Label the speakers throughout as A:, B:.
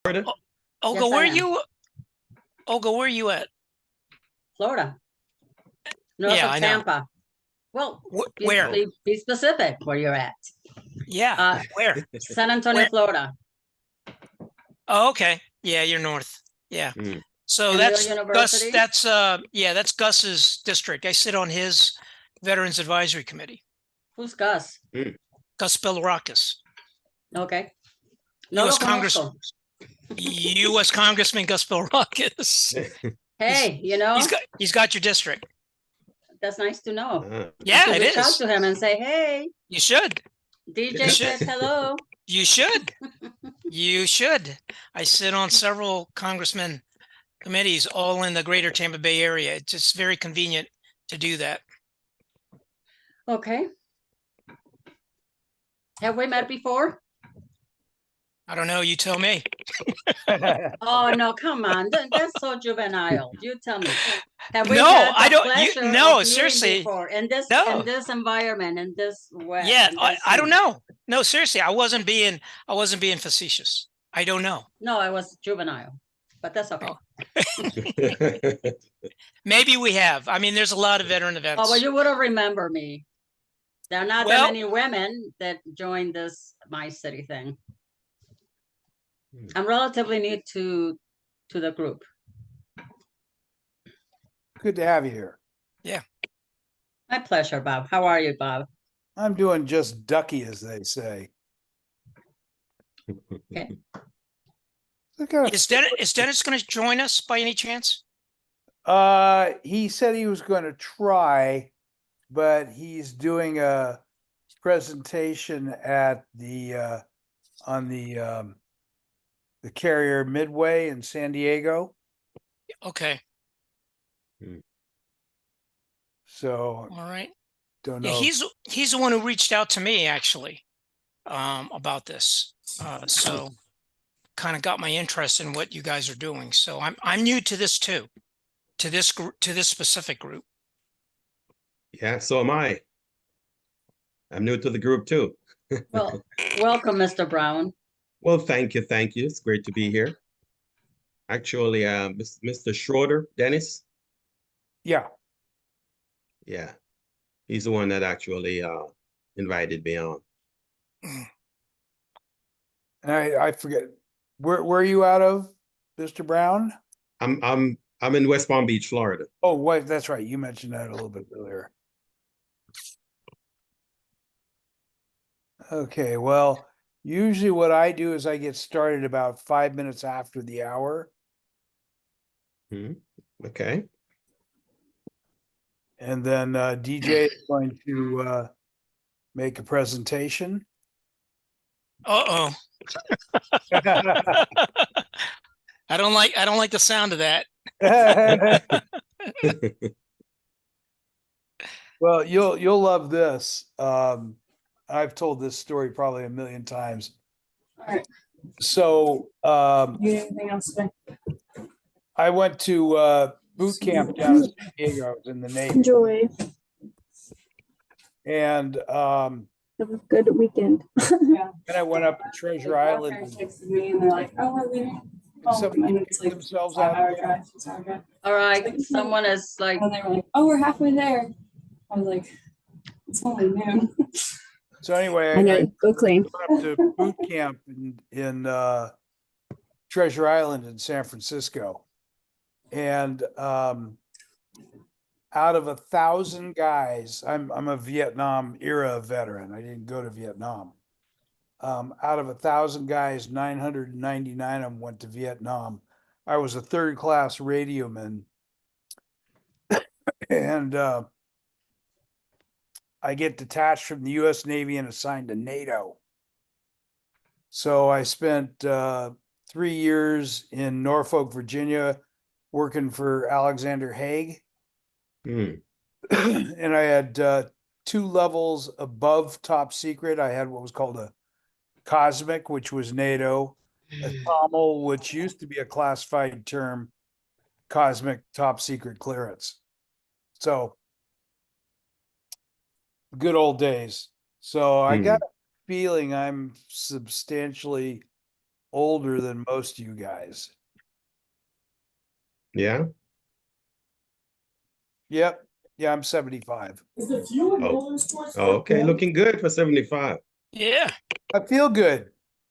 A: Florida?
B: Olga,
C: Yes, I
B: where are
C: am.
B: you? Olga, where are you at?
C: Florida, north
B: Yeah,
C: of
B: I know.
C: Tampa. Well,
B: Where?
C: be specific where you're at.
B: Yeah, where?
C: San Antonio,
B: Where?
C: Florida.
B: Oh, okay. Yeah, you're north. Yeah.
A: Mm.
B: So
C: And Yale
B: that's Gus.
C: University.
B: That's Gus's district. I sit on his Veterans Advisory Committee.
C: Who's Gus?
B: Gus Belrakis,
C: Okay. No
B: U.S.
C: lo conozco.
B: U.S. Congressman Gus Belrakis.
C: Hey,
B: He's got your district.
C: that's nice to know.
B: Yeah,
C: I
B: it
C: reach out
B: is.
C: to him and say, hey,
B: You should.
C: DJ said hello.
B: You should. You should. I sit on several congressmen committees, all in the greater Tampa Bay area. It's just very convenient to do that.
C: Okay. Have we met before?
B: I don't know. You tell me.
C: Oh, no, come on. That's so juvenile. You tell me. Have we
B: No,
C: had
B: I
C: the
B: don't.
C: pleasure
B: No,
C: of meeting
B: seriously.
C: before in this
B: No.
C: environment, in this way?
B: Yeah, I don't know. No, seriously, I wasn't being facetious. I don't know.
C: No, I was juvenile, but that's okay.
B: Oh. Maybe we have. I mean, there's a lot of veteran events.
C: Oh, well, you would have remembered me. There are not that many women that joined this My City thing. I'm relatively new to the group.
D: Good to have you here.
B: Yeah.
C: My pleasure, Bob. How are you, Bob?
D: I'm doing just ducky, as they say.
C: Okay.
B: Is Dennis going to join us by any chance?
D: He said he was going to try, but he's doing a presentation at the on the carrier Midway in San Diego.
B: Okay.
D: So
B: all right.
D: Don't know.
B: Yeah, he's the one who reached out to me actually about this. So kind of got my interest in what you guys are doing. So I'm new to this too, to this specific group.
A: Yeah, so am I. I'm new to the group too.
C: Well, welcome, Mr. Brown.
A: Well, thank you. It's great to be here. Actually, Mr. Schroeder, Dennis.
D: Yeah.
A: Yeah. He's the one that actually invited me on.
D: I forget where are you out of, Mr. Brown?
A: I'm in West Palm Beach, Florida.
D: Oh, wait, that's right. You mentioned that a little bit earlier. Okay, well, usually what I do is I get started about 5 minutes after the hour.
A: Okay.
D: And then DJ is going to make a presentation.
B: Uh-oh. I don't like the sound of that.
D: Well, you'll love this. I've told this story probably a million times.
E: All right.
D: So
E: You need anything else today?
D: I went to boot camp down in San Diego. I was in the Navy.
E: Enjoy.
D: And
E: Have a good weekend. Yeah.
D: then I went up to Treasure Island.
E: Texted me and they're like, "Oh, we're leaving."
D: Somebody took themselves out.
C: All right, someone is like,
E: and they were like, "Oh, we're halfway there." I was like, "It's only noon."
D: So anyway,
E: I know. Go claim.
D: went up to boot camp in Treasure Island in San Francisco, and out of 1,000 guys, I'm a Vietnam era veteran. I didn't go to Vietnam. Out of 1,000 guys, 999 of them went to Vietnam. I was a third-class radioman, and I get detached from the U.S. Navy and assigned to NATO. So I spent 3 years in Norfolk, Virginia, working for Alexander Haig. And I had 2 levels above top secret. I had what was called a cosmic, which was NATO, a TOML, which used to be a classified term, cosmic top secret clearance. So good old days. So I got a feeling I'm substantially older than most of you guys.
A: Yeah.
D: Yep. Yeah, I'm 75.
E: Is the fuel and
A: Oh.
E: roller sports?
A: Oh, okay. Looking good for 75.
B: Yeah.
D: I feel good.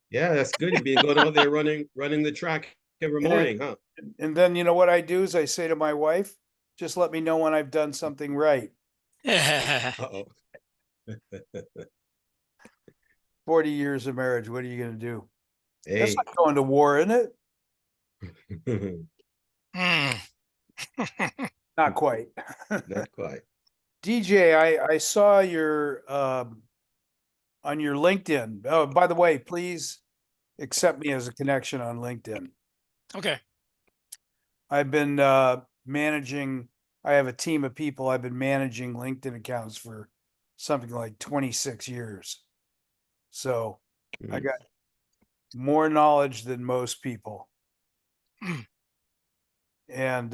A: Yeah, that's good. You've been going out there running the track every morning, huh?
D: And then you know what I do is I say to my wife, just let me know when I've done something right.
A: Uh-oh.
D: 40 years of marriage. What are you going to do? That's
A: Hey.
D: like going to war, isn't it?
B: Hmm.
D: Not quite.
A: Not quite.
D: DJ, I saw your on your LinkedIn. Oh, by the way, please accept me as a connection on LinkedIn.
B: Okay.
D: I've been managing, I have a team of people. I've been managing LinkedIn accounts for something like 26 years. So I
A: Mm.
D: got more knowledge than most people.
B: Mm.
D: And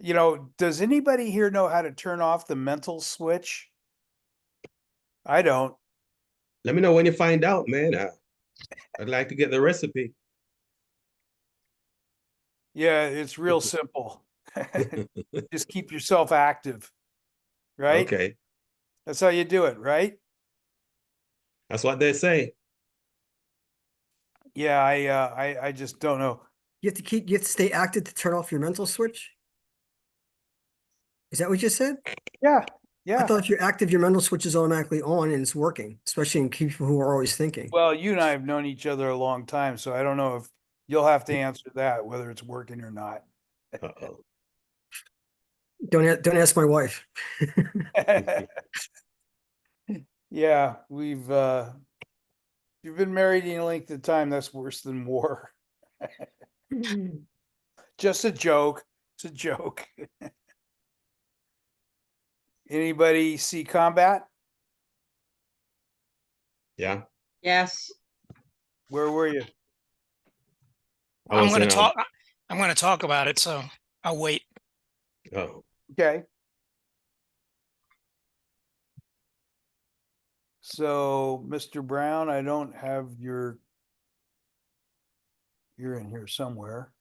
D: you know, does anybody here know how to turn off the mental switch? I don't.
A: Let me know when you find out, man. I'd like to get the recipe.
D: Yeah, it's real simple. Just keep yourself active, right?
A: Okay.
D: That's how you do it, right?
A: That's what they say.
D: Yeah, I just don't know.
F: You have to stay active to turn off your mental switch. Is that what you said?
D: Yeah,
F: I
D: yeah.
F: thought if you're active, your mental switch is automatically on and it's working, especially in people who are always thinking.
D: Well, you and I have known each other a long time, so I don't know if you'll have to answer that, whether it's working or not.
A: Uh-oh.
F: Don't ask my wife.
D: Yeah, you've been married any length of time, that's worse than war. Just a joke. It's a joke. Anybody see combat?
A: Yeah.
C: Yes.
D: Where were you?
A: I
B: I'm
A: was
B: going to
A: in
B: talk. I'm going to talk about it. So I'll wait.
A: oh.
D: Okay. So, Mr. Brown, I don't have you're in here somewhere.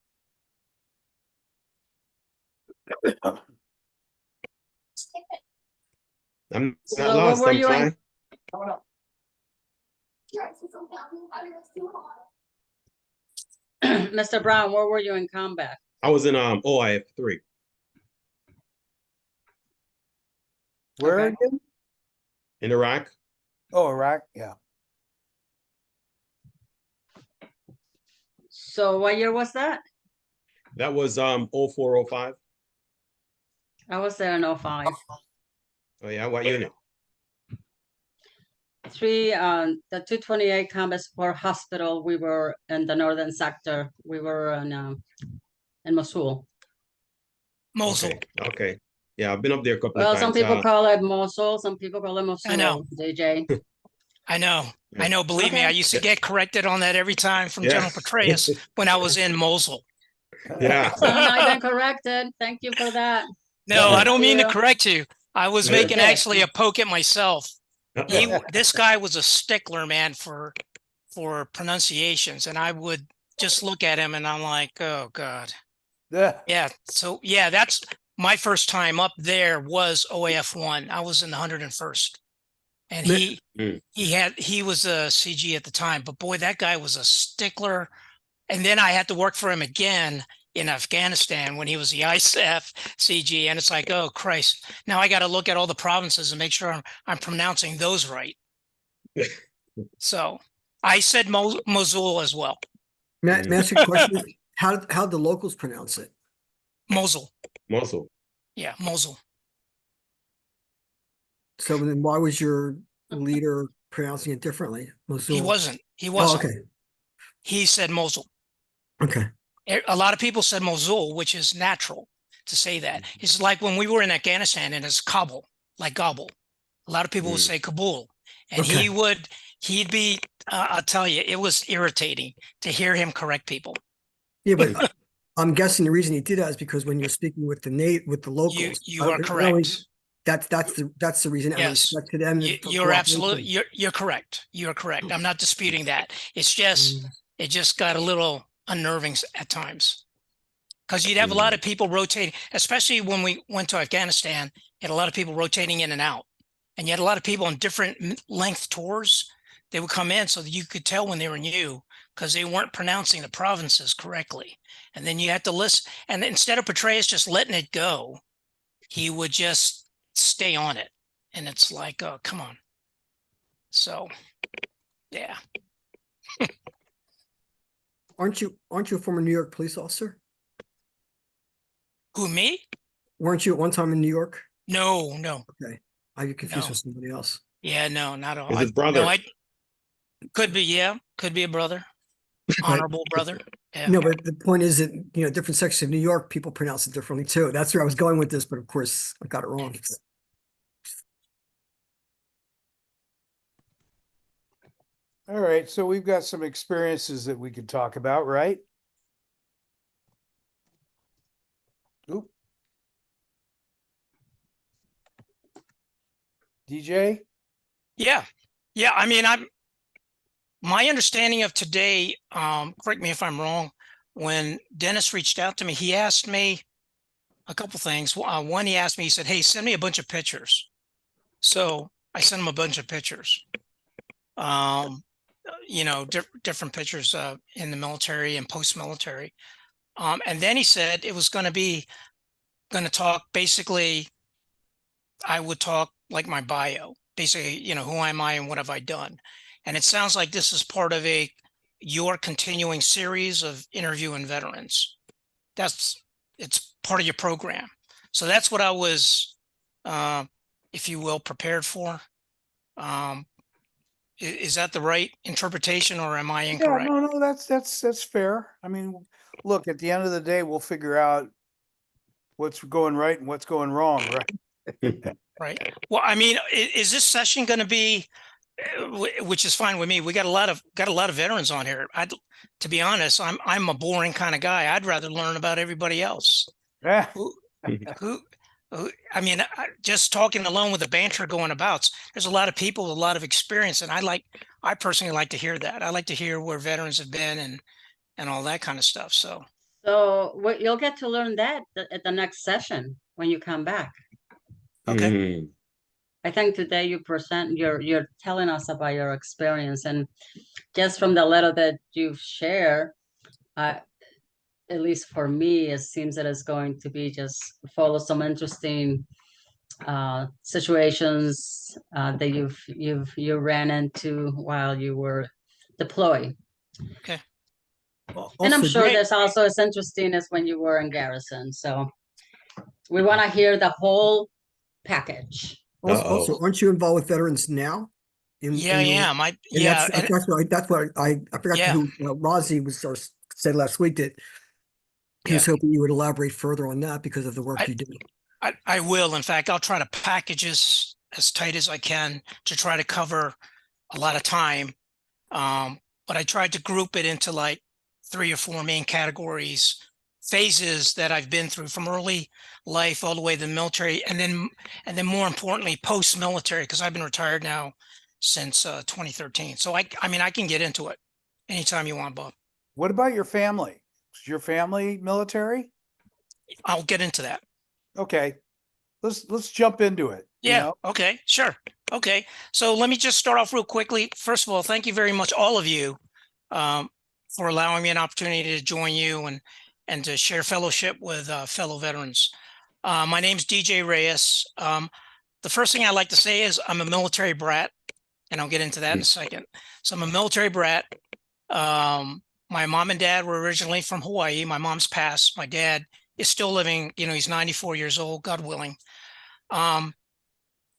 A: I'm
C: So
A: not
C: what
A: lost,
C: were
A: am
C: you in?
A: I?
C: Mr. Brown, where were you in combat?
A: I was in OIF 3.
D: Where
C: Okay.
D: again?
A: In Iraq.
D: Oh, Iraq. Yeah.
C: So what year was that?
A: That was 0405.
C: I was there in 05.
A: Oh yeah, what unit?
C: The 228 Combat Support Hospital, we were in the northern sector. We were in Mosul.
B: Mosul.
A: Okay. Okay. Yeah, I've been up there a couple of
C: Well,
A: times.
C: some people call it Mosul, some people call it Mosul.
B: I know.
C: DJ.
B: I know.
A: Yeah.
B: I know. Believe me,
C: Okay.
B: I used to get corrected on that every time from
A: Yeah.
B: General Petraeus when I was in Mosul.
A: Yeah.
C: So now I've been corrected. Thank you for that.
B: No, I don't mean to
C: Yeah.
B: correct you. I was
A: Yeah.
B: making
C: Okay.
B: actually a poke at myself.
A: Uh-oh.
B: This guy was a stickler, man, for pronunciations, and I would just look at him and I'm like, oh God.
D: Yeah.
B: Yeah. So yeah, that's my first time up there was OAF 1. I was in the 101st. And
F: Ma-
B: he was a CG at the time, but boy, that guy was a stickler. And then I had to work for him again in Afghanistan when he was the ISAF CG. And it's like, oh Christ, now I got to look at all the provinces and make sure I'm pronouncing those right. So I said Mosul as well.
F: May I ask you a question? How the locals pronounce it?
B: Mosul.
A: Mosul.
B: Yeah, Mosul.
F: So then why was your leader pronouncing it differently? Mosul.
B: He wasn't. He
F: Oh,
B: wasn't.
F: okay.
B: He said Mosul.
F: Okay.
B: A lot of people said Mosul, which is natural to say that. It's like when we were in Afghanistan and it's Kabul, like Kabul. A lot of people would say Kabul. And
F: Okay.
B: he'd be, I'll tell you, it was irritating to hear him correct people.
F: Yeah, but I'm guessing the reason he did that is because when you're speaking with the locals,
B: You are correct.
F: that's the reason. Out of
B: Yes.
F: respect to them.
B: You,
F: for
B: you're absolutely,
F: cooperation.
B: you're correct. You're correct. I'm not disputing that. It's just,
F: Mm.
B: it just got a little unnerving at times. Because you'd have a lot of people rotating, especially when we went to Afghanistan, you had a lot of people rotating in and out. And you had a lot of people on different length tours. They would come in so that you could tell when they were new because they weren't pronouncing the provinces correctly. And then you had to listen. And instead of Petraeus just letting it go, he would just stay on it. And it's like, oh, come on. So, yeah.
F: Aren't you a former New York police officer?
B: Who, me?
F: Weren't you at one time in New York?
B: No, no.
F: Okay. I get confused
B: No.
F: with somebody else.
B: Yeah, no, not at all.
A: Is his brother?
B: No, I could be, yeah, could be a brother, honorable brother. Yeah.
F: No, but the point is that, different sections of New York, people pronounce it differently too. That's where I was going with this, but of course I got it wrong.
D: All right, so we've got some experiences that we could talk about, right? Oop. DJ?
B: Yeah. Yeah. I mean, my understanding of today, correct me if I'm wrong, when Dennis reached out to me, he asked me a couple things. One, he asked me, he said, hey, send me a bunch of pictures. So I sent him a bunch of pictures. Different pictures in the military and post-military. And then he said it was going to talk basically, I would talk like my bio, basically, who am I and what have I done? And it sounds like this is part of your continuing series of interviewing veterans. It's part of your program. So that's what I was, if you will, prepared for. Is that the right interpretation or am I incorrect?
D: Yeah, no, that's fair. I mean, look, at the end of the day, we'll figure out what's going right and what's going wrong, right?
B: Right. Well, I mean, is this session going to be, which is fine with me. We got a lot of veterans on here. To be honest, I'm a boring kind of guy. I'd rather learn about everybody else.
D: Yeah.
B: Who I mean, just talking alone with the banter going about, there's a lot of people with a lot of experience. And I personally like to hear that. I like to hear where veterans have been and all that kind of stuff. So
C: you'll get to learn that at the next session when you come back.
B: Okay.
C: I think today you're telling us about your experience, and just from the letter that you've shared, at least for me, it seems that it's going to be just full of some interesting situations that you ran into while you were deployed.
B: Okay.
F: Well,
C: And I'm
F: also,
C: sure
B: great.
C: there's also as interesting as when you were in garrison. So we want to hear the whole package.
F: Also, aren't you involved with veterans now?
B: Yeah, I am.
F: That's what I forgot
B: Yeah.
F: who Rozzy said last week that he was hoping you would elaborate further on that because of the work you do.
B: I will. In fact, I'll try to package as tight as I can to try to cover a lot of time. But I tried to group it into like 3 or 4 main categories, phases that I've been through from early life all the way to the military, and then more importantly, post-military, because I've been retired now since 2013. So I mean, I can get into it anytime you want, Bob.
D: What about your family? Is your family military?
B: I'll get into that.
D: Okay. Let's jump into it.
B: Yeah. Okay. Sure. Okay. So let me just start off real quickly. First of all, thank you very much, all of you, for allowing me an opportunity to join you and to share fellowship with fellow veterans. My name's DJ Reyes. The first thing I'd like to say is I'm a military brat, and I'll get into that in a second. So I'm a military brat. My mom and dad were originally from Hawaii. My mom's passed. My dad is still living. He's 94 years old, God willing.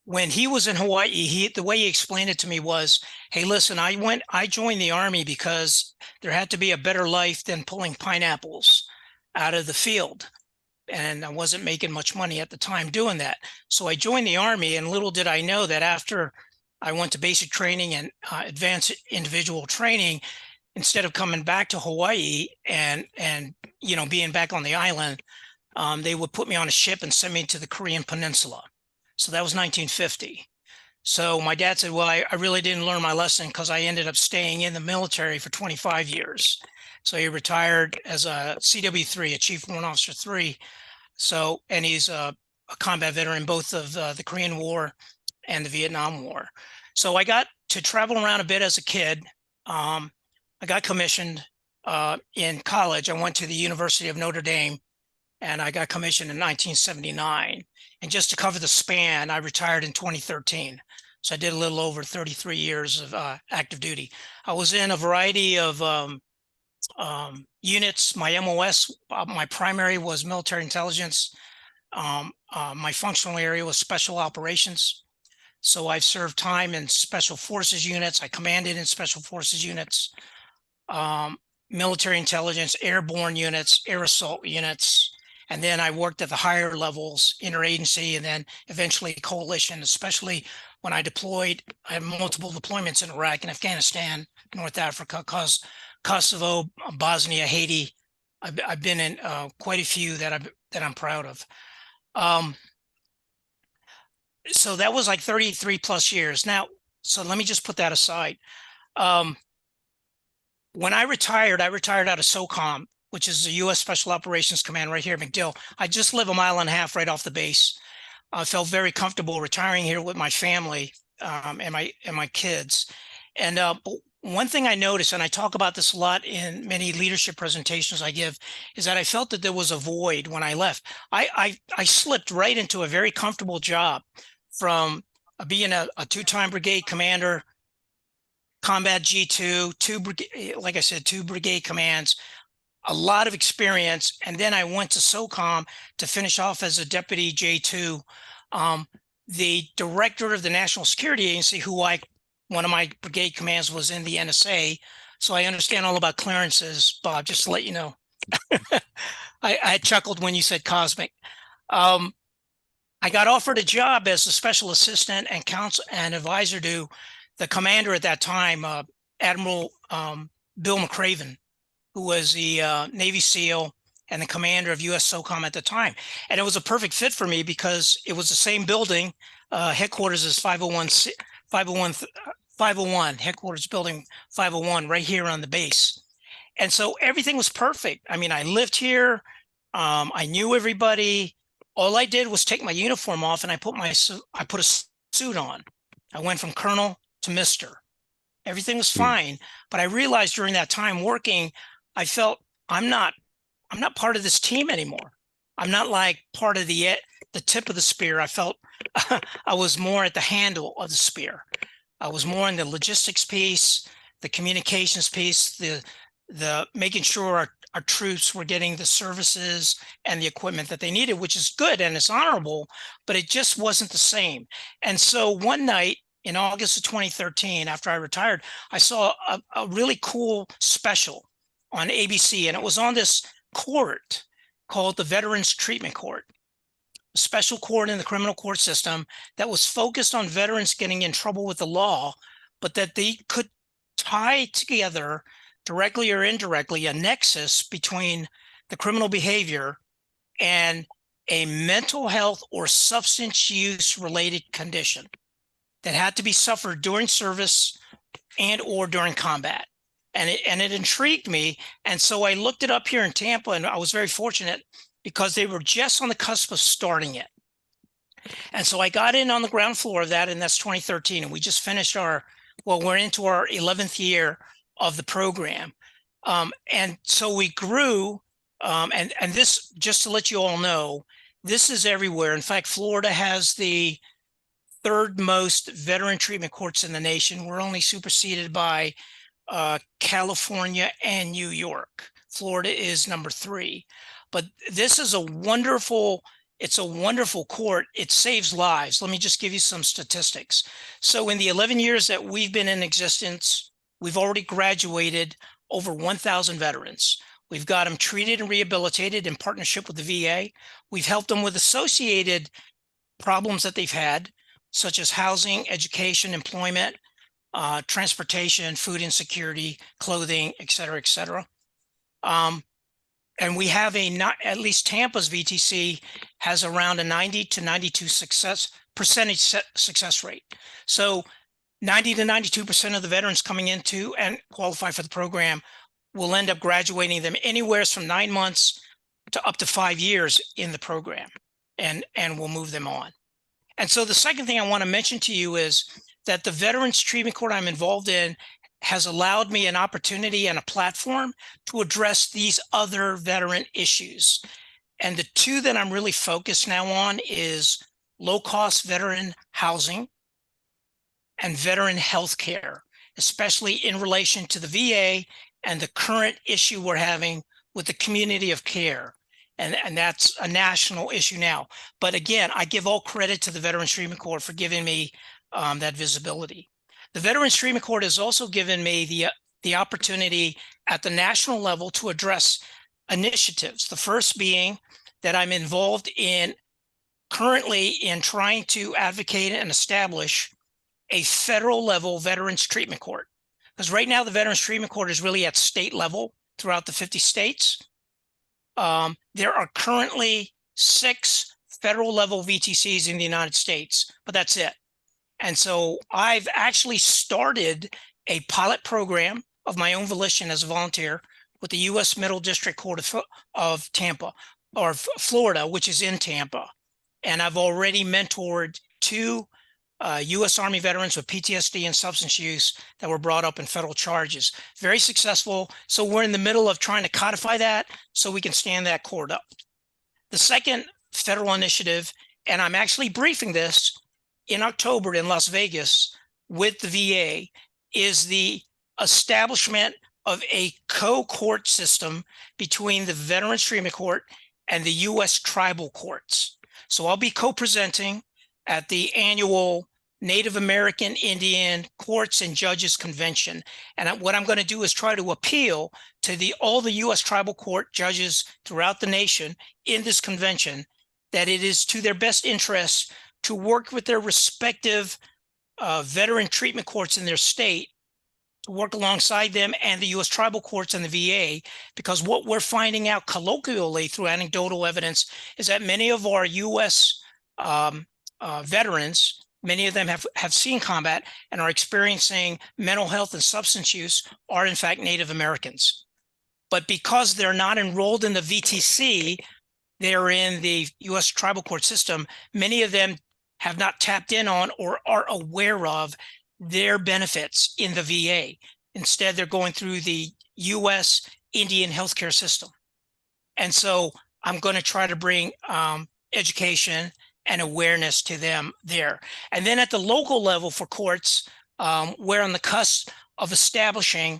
B: When he was in Hawaii, the way he explained it to me was, hey, listen, I joined the Army because there had to be a better life than pulling pineapples out of the field. And I wasn't making much money at the time doing that. So I joined the Army, and little did I know that after I went to basic training and advanced individual training, instead of coming back to Hawaii and being back on the island, they would put me on a ship and send me to the Korean Peninsula. So that was 1950. So my dad said, well, I really didn't learn my lesson because I ended up staying in the military for 25 years. So he retired as a CW3, a Chief Warrant Officer 3. So, and he's a combat veteran, both of the Korean War and the Vietnam War. So I got to travel around a bit as a kid. I got commissioned in college. I went to the University of Notre Dame, and I got commissioned in 1979. And just to cover the span, I retired in 2013. So I did a little over 33 years of active duty. I was in a variety of units. My MOS, my primary was military intelligence. My functional area was special operations. So I've served time in special forces units. I commanded in special forces units, military intelligence, airborne units, air assault units. And then I worked at the higher levels, interagency, and then eventually coalition, especially when I deployed. I have multiple deployments in Iraq and Afghanistan, North Africa, Kosovo, Bosnia, Haiti. I've been in quite a few that I'm proud of. So that was like 33 plus years. Now, so let me just put that aside. When I retired out of SOCOM, which is the U.S. Special Operations Command right here in MacDill. I just live a mile and a half right off the base. I felt very comfortable retiring here with my family and my kids. And one thing I noticed, and I talk about this a lot in many leadership presentations I give, is that I felt that there was a void when I left. I slipped right into a very comfortable job from being a two-time brigade commander, combat G2, like I said, 2 brigade commands, a lot of experience. And then I went to SOCOM to finish off as a deputy J2. The director of the National Security Agency, one of my brigade commands was in the NSA. So I understand all about clearances, Bob, just to let you know. I chuckled when you said cosmic. I got offered a job as a special assistant and counsel and advisor to the commander at that time, Admiral Bill McCraven, who was the Navy SEAL and the commander of U.S. SOCOM at the time. And it was a perfect fit for me because it was the same building. Headquarters is 501, headquarters building 501 right here on the base. And so everything was perfect. I mean, I lived here. I knew everybody. All I did was take my uniform off and I put a suit on. I went from colonel to Mr. Everything was fine. But I realized during that time working, I felt I'm not part of this team anymore. I'm not like part of the tip of the spear. I felt I was more at the handle of the spear. I was more in the logistics piece, the communications piece, the making sure our troops were getting the services and the equipment that they needed, which is good and it's honorable, but it just wasn't the same. And so one night in August of 2013, after I retired, I saw a really cool special on ABC, and it was on this court called the Veterans Treatment Court, a special court in the criminal court system that was focused on veterans getting in trouble with the law, but that they could tie together directly or indirectly a nexus between the criminal behavior and a mental health or substance use related condition that had to be suffered during service and or during combat. And it intrigued me. And so I looked it up here in Tampa, and I was very fortunate because they were just on the cusp of starting it. And so I got in on the ground floor of that, and that's 2013. And we just finished we're into our 11th year of the program. And so we grew, and this, just to let you all know, this is everywhere. In fact, Florida has the 3rd most veteran treatment courts in the nation. We're only superseded by California and New York. Florida is number 3. But this is a wonderful court. It saves lives. Let me just give you some statistics. So in the 11 years that we've been in existence, we've already graduated over 1,000 veterans. We've got them treated and rehabilitated in partnership with the VA. We've helped them with associated problems that they've had, such as housing, education, employment, transportation, food insecurity, clothing, et cetera, et cetera. And we have at least Tampa's VTC has around a 90 to 92% percentage success rate. So 90 to 92% of the veterans coming into and qualify for the program will end up graduating them anywhere from 9 months to up to 5 years in the program, and we'll move them on. And so the second thing I want to mention to you is that the Veterans Treatment Court I'm involved in has allowed me an opportunity and a platform to address these other veteran issues. And the two that I'm really focused now on is low-cost veteran housing and veteran health care, especially in relation to the VA and the current issue we're having with the community of care. And that's a national issue now. But again, I give all credit to the Veterans Treatment Court for giving me that visibility. The Veterans Treatment Court has also given me the opportunity at the national level to address initiatives. The first being that I'm involved in currently in trying to advocate and establish a federal level Veterans Treatment Court. Because right now the Veterans Treatment Court is really at state level throughout the 50 states. There are currently 6 federal level VTCs in the United States, but that's it. And so I've actually started a pilot program of my own volition as a volunteer with the U.S. Middle District Court of Tampa, or Florida, which is in Tampa. And I've already mentored 2 U.S. Army veterans with PTSD and substance use that were brought up in federal charges. Very successful. So we're in the middle of trying to codify that so we can stand that court up. The second federal initiative, and I'm actually briefing this in October in Las Vegas with the VA, is the establishment of a co-court system between the Veterans Treatment Court and the U.S. tribal courts. So I'll be co-presenting at the annual Native American Indian Courts and Judges Convention. And what I'm going to do is try to appeal to all the U.S. tribal court judges throughout the nation in this convention that it is to their best interests to work with their respective veteran treatment courts in their state, to work alongside them and the U.S. tribal courts and the VA, because what we're finding out colloquially through anecdotal evidence is that many of our U.S. Veterans, many of them have seen combat and are experiencing mental health and substance use, are in fact Native Americans. But because they're not enrolled in the VTC, they're in the U.S. tribal court system, many of them have not tapped in on or are aware of their benefits in the VA. Instead, they're going through the U.S. Indian healthcare system. And so I'm going to try to bring education and awareness to them there. And then at the local level for courts, we're on the cusp of establishing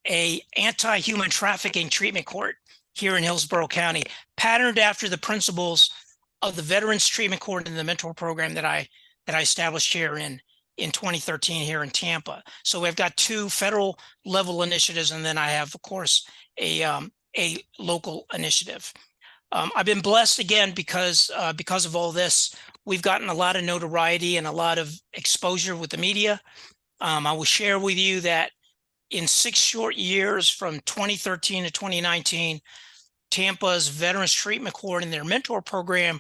B: a anti-human trafficking treatment court here in Hillsborough County, patterned after the principles of the Veterans Treatment Court and the mentor program that I established here in 2013 here in Tampa. So we've got 2 federal level initiatives, and then I have, of course, a local initiative. I've been blessed again because of all this. We've gotten a lot of notoriety and a lot of exposure with the media. I will share with you that in 6 short years from 2013 to 2019, Tampa's Veterans Treatment Court and their mentor program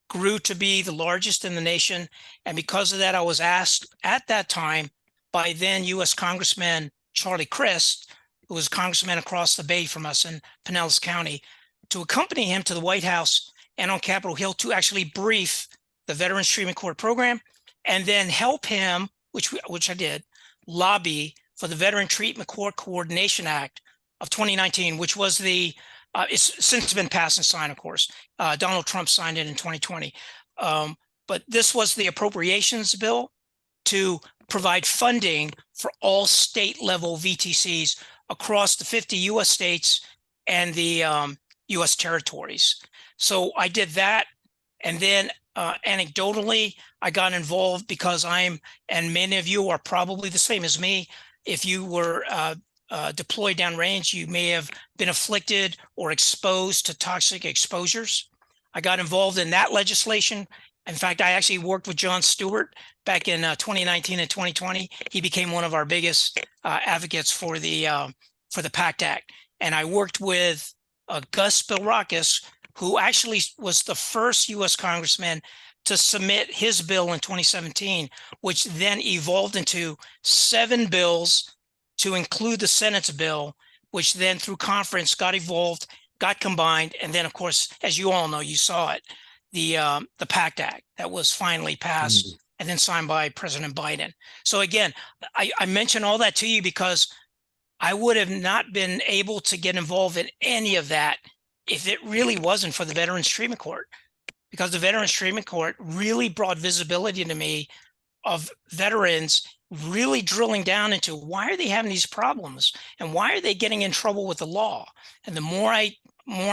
B: grew to be the largest in the nation. And because of that, I was asked at that time by then U.S. Congressman Charlie Crist, who was congressman across the bay from us in Pinellas County, to accompany him to the White House and on Capitol Hill to actually brief the Veterans Treatment Court program, and then help him, which I did, lobby for the Veteran Treatment Court Coordination Act of 2019, which was it's since been passed and signed, of course. Donald Trump signed it in 2020. But this was the appropriations bill to provide funding for all state level VTCs across the 50 U.S. states and the U.S. territories. So I did that. And then anecdotally, I got involved because and many of you are probably the same as me. If you were deployed downrange, you may have been afflicted or exposed to toxic exposures. I got involved in that legislation. In fact, I actually worked with Jon Stewart back in 2019 and 2020. He became one of our biggest advocates for the PACT Act. And I worked with Gus Bilrakis, who actually was the first U.S. congressman to submit his bill in 2017, which then evolved into 7 bills to include the Senate's bill, which then through conference got evolved, got combined, and then of course, as you all know, you saw it, the PACT Act that was finally passed and then signed by President Biden. So again, I mention all that to you because I would have not been able to get involved in any of that if it really wasn't for the Veterans Treatment Court, because the Veterans Treatment Court really brought visibility to me of veterans really drilling down into why are they having these problems and why are they getting in trouble with the law. And the more I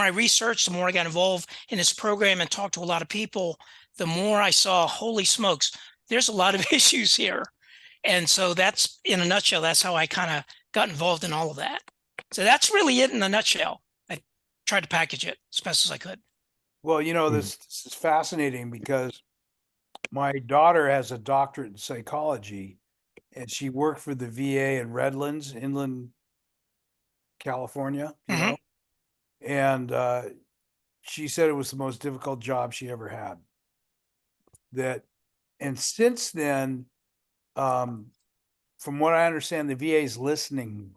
B: researched, the more I got involved in this program and talked to a lot of people, the more I saw, holy smokes, there's a lot of issues here. And so that's, in a nutshell, that's how I kind of got involved in all of that. So that's really it in a nutshell. I tried to package it as best as I could.
D: Well, you know, this is fascinating because my daughter has a doctorate in psychology and she worked for the VA in Redlands, Inland, California, you know, and she said it was the most difficult job she ever had. And since then, from what I understand, the VA is listening,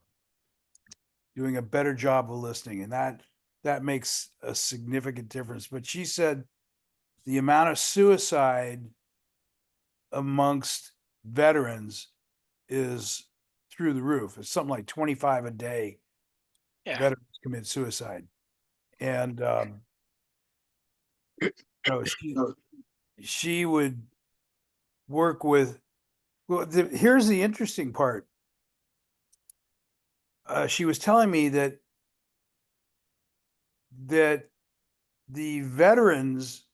D: doing a better job of listening, and that makes a significant difference. But she said the amount of suicide amongst veterans is through the roof. It's something like 25 a day.
B: Yeah.
D: Veterans commit suicide. And she would work with, well, here's the interesting part. She was telling me that the veterans,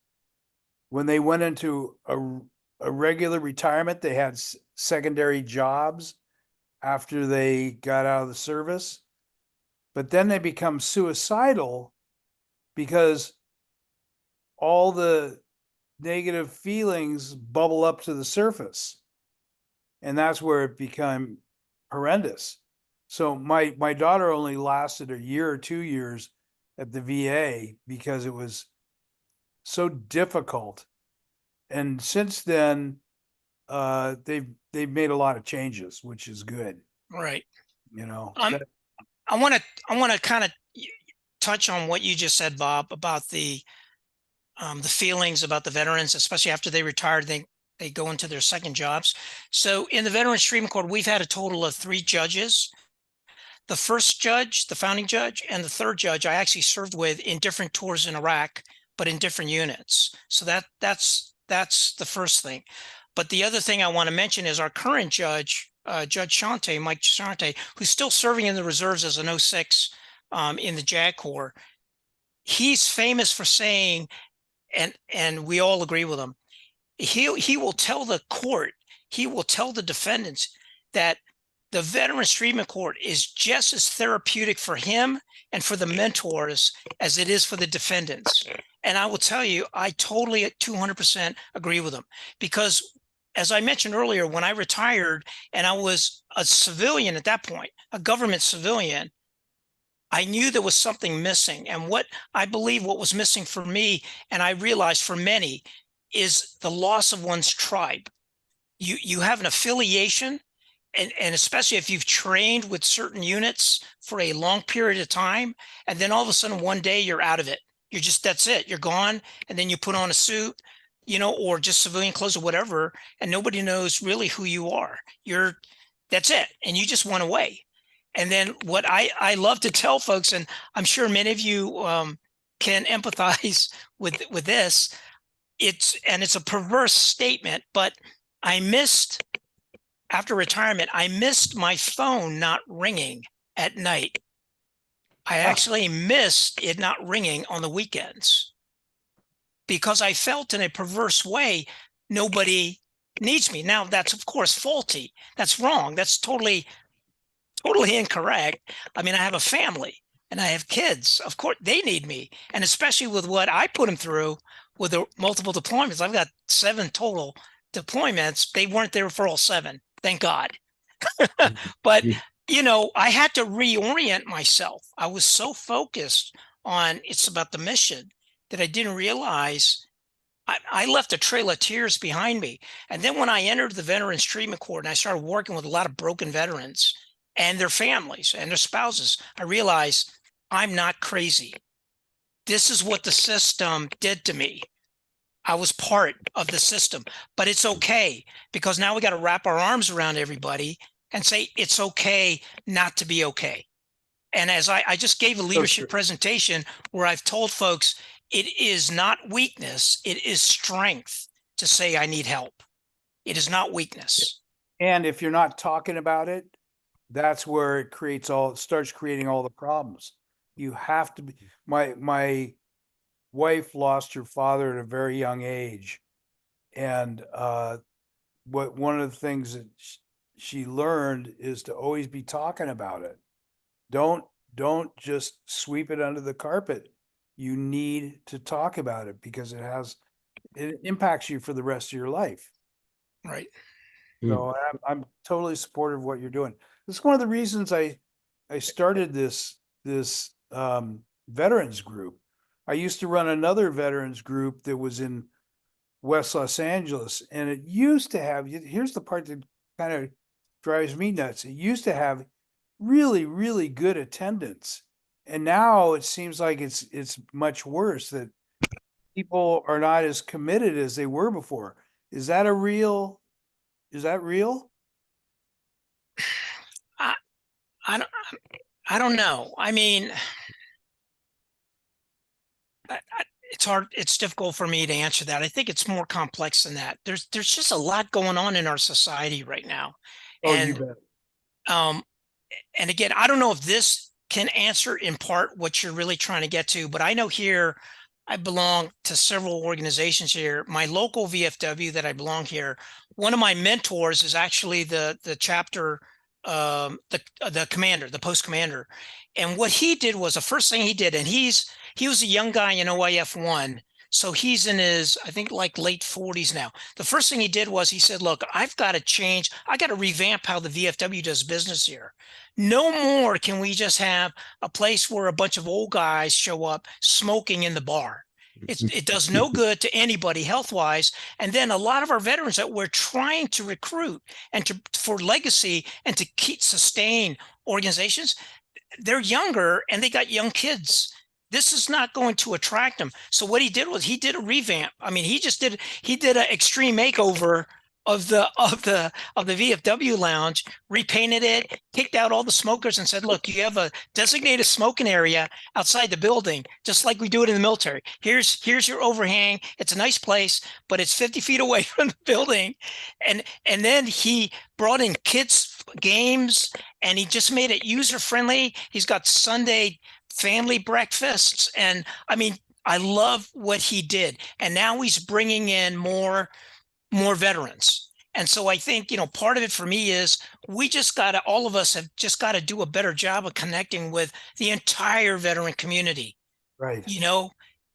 D: when they went into a regular retirement, they had secondary jobs after they got out of the service, but then they become suicidal because all the negative feelings bubble up to the surface, and that's where it became horrendous. So my daughter only lasted a year or 2 years at the VA because it was so difficult. And since then, they've made a lot of changes, which is good.
B: Right.
D: You know,
B: I want to kind of touch on what you just said, Bob, about the feelings about the veterans, especially after they retired, they go into their second jobs. So in the Veterans Treatment Court, we've had a total of 3 judges. The first judge, the founding judge, and the third judge I actually served with in different tours in Iraq, but in different units. So that's the first thing. But the other thing I want to mention is our current judge, Judge Shante, Mike Shante, who's still serving in the reserves as an 06 in the JAG Corps. He's famous for saying, and we all agree with him, he will tell the court, he will tell the defendants that the Veterans Treatment Court is just as therapeutic for him and for the mentors as it is for the defendants. And I will tell you, I totally 200% agree with him, because as I mentioned earlier, when I retired and I was a civilian at that point, a government civilian, I knew there was something missing. And what I believe what was missing for me, and I realized for many, is the loss of one's tribe. You have an affiliation, and especially if you've trained with certain units for a long period of time, and then all of a sudden one day you're out of it. You're just, that's it, you're gone. And then you put on a suit, you know, or just civilian clothes or whatever, and nobody knows really who you are. That's it. And you just went away. And then what I love to tell folks, and I'm sure many of you can empathize with this, it's a perverse statement, but after retirement, I missed my phone not ringing at night. I actually missed it not ringing on the weekends because I felt in a perverse way, nobody needs me. Now that's of course faulty. That's wrong. That's totally incorrect. I mean, I have a family and I have kids. Of course they need me. And especially with what I put them through with the multiple deployments, I've got 7 total deployments. They weren't there for all 7. Thank God. But, you know, I had to reorient myself. I was so focused on it's about the mission that I didn't realize I left a trail of tears behind me. And then when I entered the Veterans Treatment Court and I started working with a lot of broken veterans and their families and their spouses, I realized I'm not crazy. This is what the system did to me. I was part of the system, but it's okay, because now we got to wrap our arms around everybody and say it's okay not to be okay. And as I just gave a leadership presentation where I've told folks, it is not weakness, it is strength to say I need help. It is not weakness.
D: And if you're not talking about it, that's where it starts creating all the problems. You have to be, my wife lost her father at a very young age. And one of the things that she learned is to always be talking about it. Don't just sweep it under the carpet. You need to talk about it because it impacts you for the rest of your life.
B: Right.
D: So I'm totally supportive of what you're doing. This is one of the reasons I started this veterans group. I used to run another veterans group that was in West Los Angeles, and it used to have, here's the part that kind of drives me nuts. It used to have really, really good attendance. And now it seems like it's much worse, that people are not as committed as they were before. Is that real?
B: I don't know. I mean, it's hard. It's difficult for me to answer that. I think it's more complex than that. There's just a lot going on in our society right now.
D: Oh, you
B: And,
D: bet.
B: and again, I don't know if this can answer in part what you're really trying to get to, but I know here I belong to several organizations here. My local VFW that I belong here, one of my mentors is actually the chapter, the commander, the post commander. And what he did was, the first thing he did, and he was a young guy in OIF 1. So he's in his, I think, like late 40s now. The first thing he did was he said, look, I've got to change. I got to revamp how the VFW does business here. No more can we just have a place where a bunch of old guys show up smoking in the bar. It does no good to anybody health-wise. And then a lot of our veterans that we're trying to recruit and for legacy and to sustain organizations, they're younger and they got young kids. This is not going to attract them. So what he did was he did a revamp. I mean, he did an extreme makeover of the VFW lounge, repainted it, kicked out all the smokers and said, look, you have a designated smoking area outside the building, just like we do it in the military. Here's your overhang. It's a nice place, but it's 50 feet away from the building. And then he brought in kids games and he just made it user friendly. He's got Sunday family breakfasts. And I mean, I love what he did. And now he's bringing in more veterans. And so I think, part of it for me is all of us have just got to do a better job of connecting with the entire veteran community.
D: Right.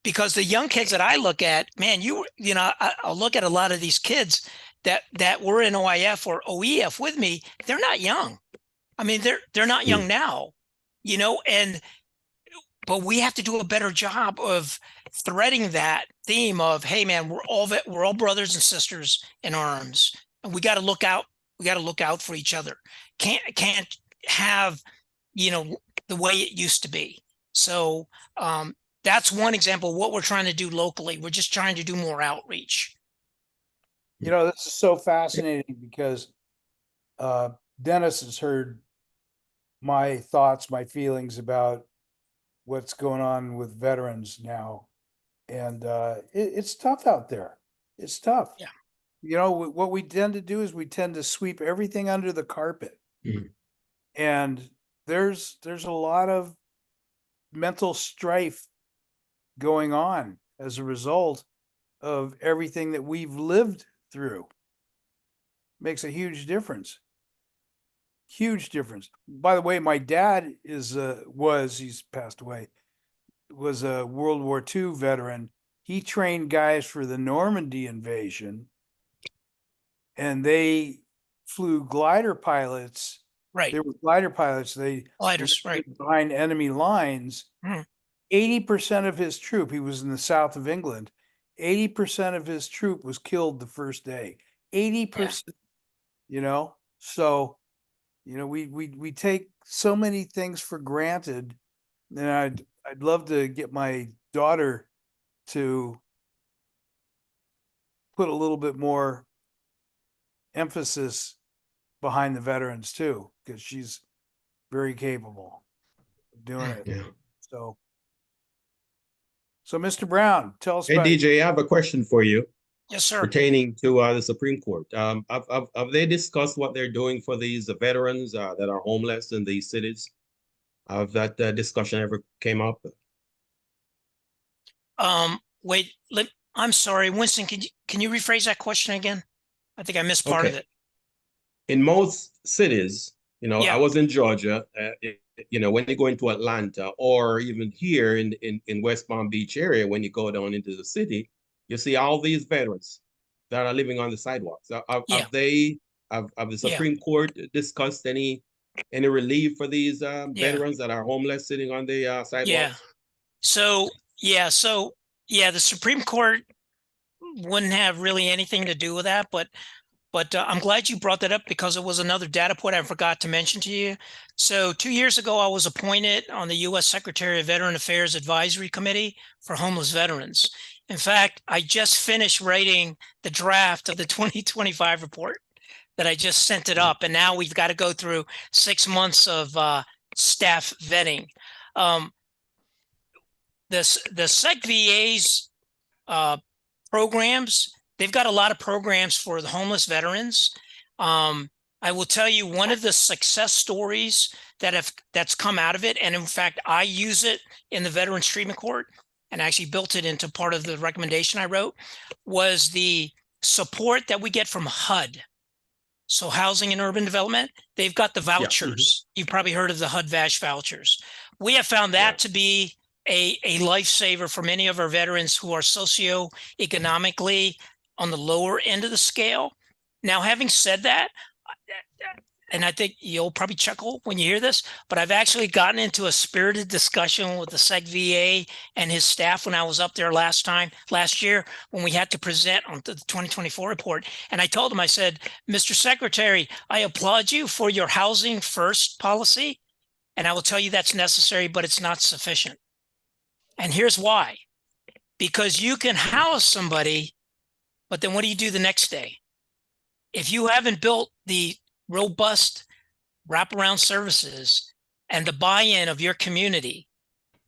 B: Because the young kids that I look at, man, I'll look at a lot of these kids that were in OIF or OEF with me. They're not young. I mean, they're not young now, but we have to do a better job of threading that theme of, hey man, we're all brothers and sisters in arms, and we got to look out. We got to look out for each other. Can't have, the way it used to be. So that's one example of what we're trying to do locally. We're just trying to do more outreach.
D: This is so fascinating because Dennis has heard my thoughts, my feelings about what's going on with veterans now. And it's tough out there. It's tough.
B: Yeah.
D: What we tend to do is we tend to sweep everything under the carpet.
A: Mhm.
D: And there's a lot of mental strife going on as a result of everything that we've lived through. Makes a huge difference. Huge difference. By the way, my dad he's passed away, was a World War II veteran. He trained guys for the Normandy invasion, and they flew glider pilots.
B: Right.
D: They were glider pilots.
B: Gliders, right.
D: Behind enemy lines. 80% of his troop, he was in the south of England, 80% of his troop was killed the first day. 80%, you know? So, you know, we take so many things for granted. And I'd love to get my daughter to put a little bit more emphasis behind the veterans too, because she's very capable of doing it.
A: Yeah.
D: So, Mr. Brown, tell us
A: Hey,
D: about
A: DJ, I have a question for you
B: Yes, sir.
A: pertaining to the Supreme Court. Have they discussed what they're doing for these veterans that are homeless in these cities? Have that discussion ever came up?
B: Wait, I'm sorry, Winston, can you rephrase that question again? I think I missed part of
A: Okay.
B: it.
A: In most cities, you know, I
B: Yeah.
A: was in Georgia, you know, when you go into Atlanta or even here in West Palm Beach area, when you go down into the city, you see all these veterans that are living on the sidewalks.
B: Yeah.
A: Have the
B: Yeah.
A: Supreme Court discussed any relief for these
B: Yeah.
A: veterans that are homeless sitting on the
B: Yeah.
A: sidewalks?
B: So the Supreme Court wouldn't have really anything to do with that, but I'm glad you brought that up because it was another data point I forgot to mention to you. So 2 years ago, I was appointed on the U.S. Secretary of Veteran Affairs Advisory Committee for Homeless Veterans. In fact, I just finished writing the draft of the 2025 report that I just sent it up, and now we've got to go through 6 months of staff vetting. The Sec VA's programs, they've got a lot of programs for the homeless veterans. I will tell you one of the success stories that's come out of it, and in fact, I use it in the Veterans Treatment Court and actually built it into part of the recommendation I wrote, was the support that we get from HUD. So Housing and Urban Development, they've got the vouchers. You've probably heard of the HUD VASH vouchers. We have found that to be a lifesaver for many of our veterans who are socioeconomically on the lower end of the scale. Now, having said that, and I think you'll probably chuckle when you hear this, but I've actually gotten into a spirited discussion with the Sec VA and his staff when I was up there last year, when we had to present on the 2024 report. And I told him, I said, Mr. Secretary, I applaud you for your housing first policy. And I will tell you that's necessary, but it's not sufficient. And here's why. Because you can house somebody, but then what do you do the next day? If you haven't built the robust wraparound services and the buy-in of your community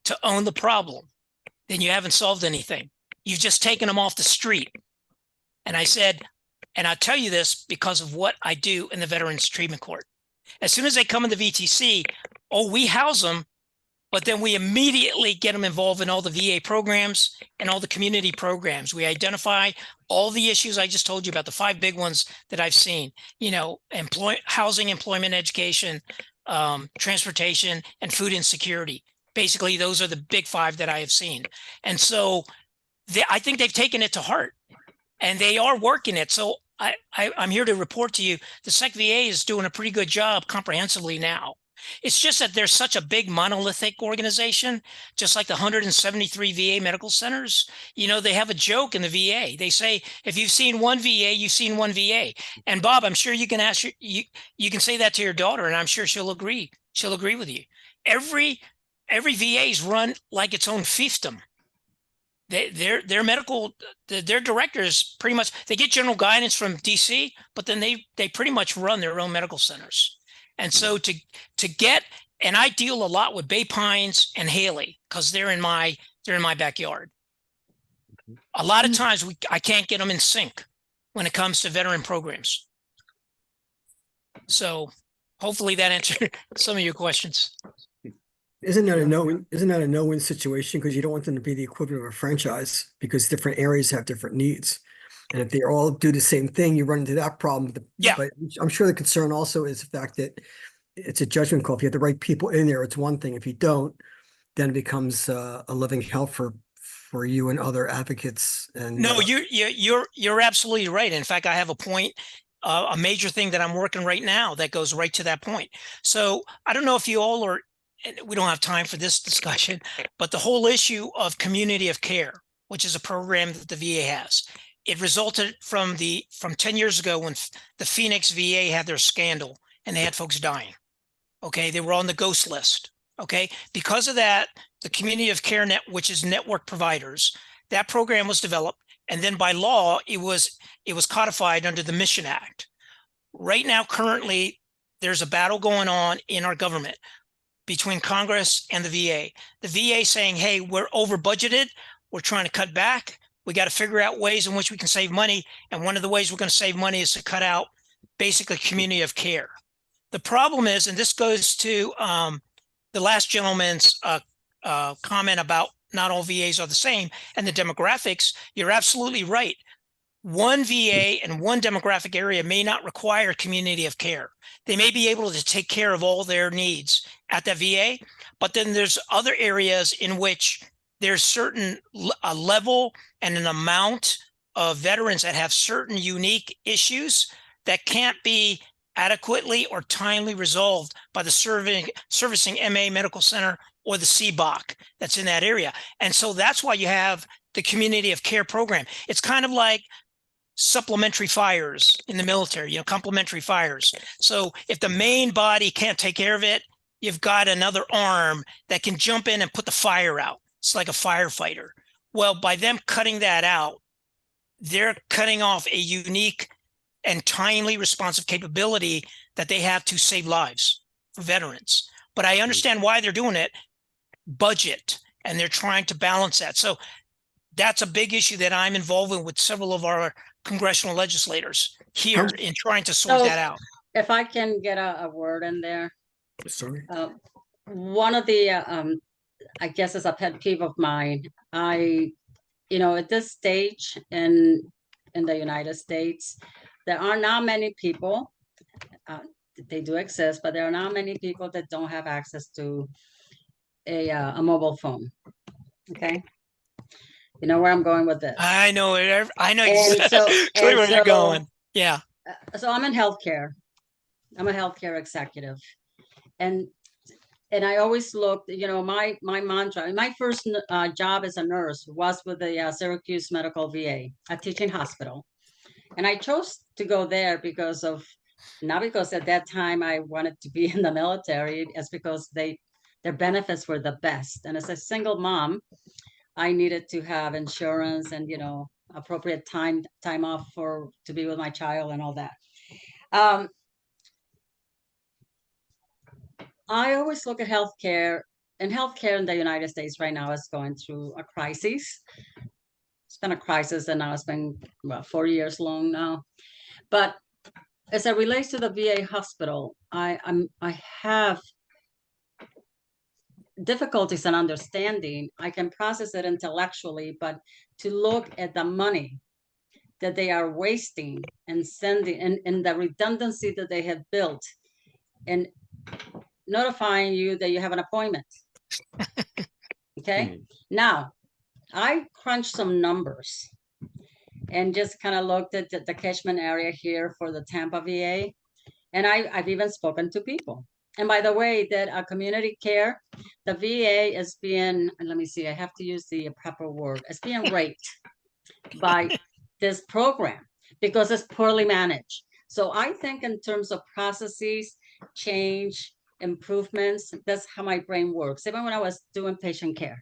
B: to own the problem, then you haven't solved anything. You've just taken them off the street. And I said, and I'll tell you this because of what I do in the Veterans Treatment Court. As soon as they come in the VTC, we house them, but then we immediately get them involved in all the VA programs and all the community programs. We identify all the issues I just told you about, the 5 big ones that I've seen, you know, housing, employment, education, transportation, and food insecurity. Basically, those are the big 5 that I have seen. And so I think they've taken it to heart and they are working it. So I'm here to report to you, the Sec VA is doing a pretty good job comprehensively now. It's just that there's such a big monolithic organization, just like the 173 VA medical centers. You know, they have a joke in the VA. They say, if you've seen one VA, you've seen one VA. And Bob, I'm sure you can you can say that to your daughter, and I'm sure she'll agree. She'll agree with you. Every VA is run like its own fiefdom. Their medical, their directors pretty much, they get general guidance from DC, but then they pretty much run their own medical centers. And so to get, and I deal a lot with Bay Pines and Haley because they're in my backyard. A lot of times I can't get them in sync when it comes to veteran programs. So hopefully that answered some of your questions.
F: Isn't that a no-win situation? Because you don't want them to be the equivalent of a franchise because different areas have different needs. And if they all do the same thing, you run into that problem. But I'm sure the concern also is the fact that it's a judgment call. If you have the right people in there, it's one thing. If you don't, then it becomes a living hell for you and other advocates. And
B: no, you're absolutely right. In fact, I have a point, a major thing that I'm working right now that goes right to that point. So I don't know if you all are, and we don't have time for this discussion, but the whole issue of community of care. which is a program that the VA has. It resulted from 10 years ago when the Phoenix VA had their scandal and they had folks dying. Okay, they were on the ghost list. Okay, because of that, the community of care net, which is network providers, that program was developed, and then by law, it was codified under the Mission Act. Right now, currently, there's a battle going on in our government between Congress and the VA. The VA saying, hey, we're over budgeted. We're trying to cut back. We got to figure out ways in which we can save money. And one of the ways we're going to save money is to cut out basically community of care. The problem is, and this goes to the last gentleman's comment about not all VAs are the same and the demographics, you're absolutely right. One VA and one demographic area may not require community of care. They may be able to take care of all their needs at the VA, but then there's other areas in which there's certain a level and an amount of veterans that have certain unique issues that can't be adequately or timely resolved by the servicing MA Medical Center or the CBOC that's in that area. And so that's why you have the community of care program. It's kind of like supplementary fires in the military, complementary fires. So if the main body can't take care of it, you've got another arm that can jump in and put the fire out. It's like a firefighter. Well, by them cutting that out, they're cutting off a unique and timely responsive capability that they have to save lives for veterans. But I understand why they're doing it, budget, and they're trying to balance that. So that's a big issue that I'm involved with several of our congressional legislators here in trying to sort that out.
C: If I can get a word in there.
F: Sorry.
C: One of the, I guess it's a pet peeve of mine. At this stage in the United States, there are not many people, they do exist, but there are not many people that don't have access to a mobile phone. Okay. You know where I'm going with this?
B: I know it. I know exactly where you're going. Yeah.
C: So I'm in healthcare. I'm a healthcare executive. And I always looked, my mantra, my first job as a nurse was with the Syracuse Medical VA, a teaching hospital. And I chose to go there not because at that time I wanted to be in the military, it's because their benefits were the best. And as a single mom, I needed to have insurance and, appropriate time off to be with my child and all that. I always look at healthcare, and healthcare in the United States right now is going through a crisis. It's been a crisis, and now it's been 4 years long now. But as it relates to the VA hospital, I have difficulties in understanding. I can process it intellectually, but to look at the money that they are wasting and sending and the redundancy that they have built and notifying you that you have an appointment. Okay. Now, I crunched some numbers and just kind of looked at the catchment area here for the Tampa VA. And I've even spoken to people. And by the way, that community care, the VA is being, let me see, I have to use the proper word. It's being raped by this program because it's poorly managed. So I think in terms of processes, change, improvements, that's how my brain works. Even when I was doing patient care,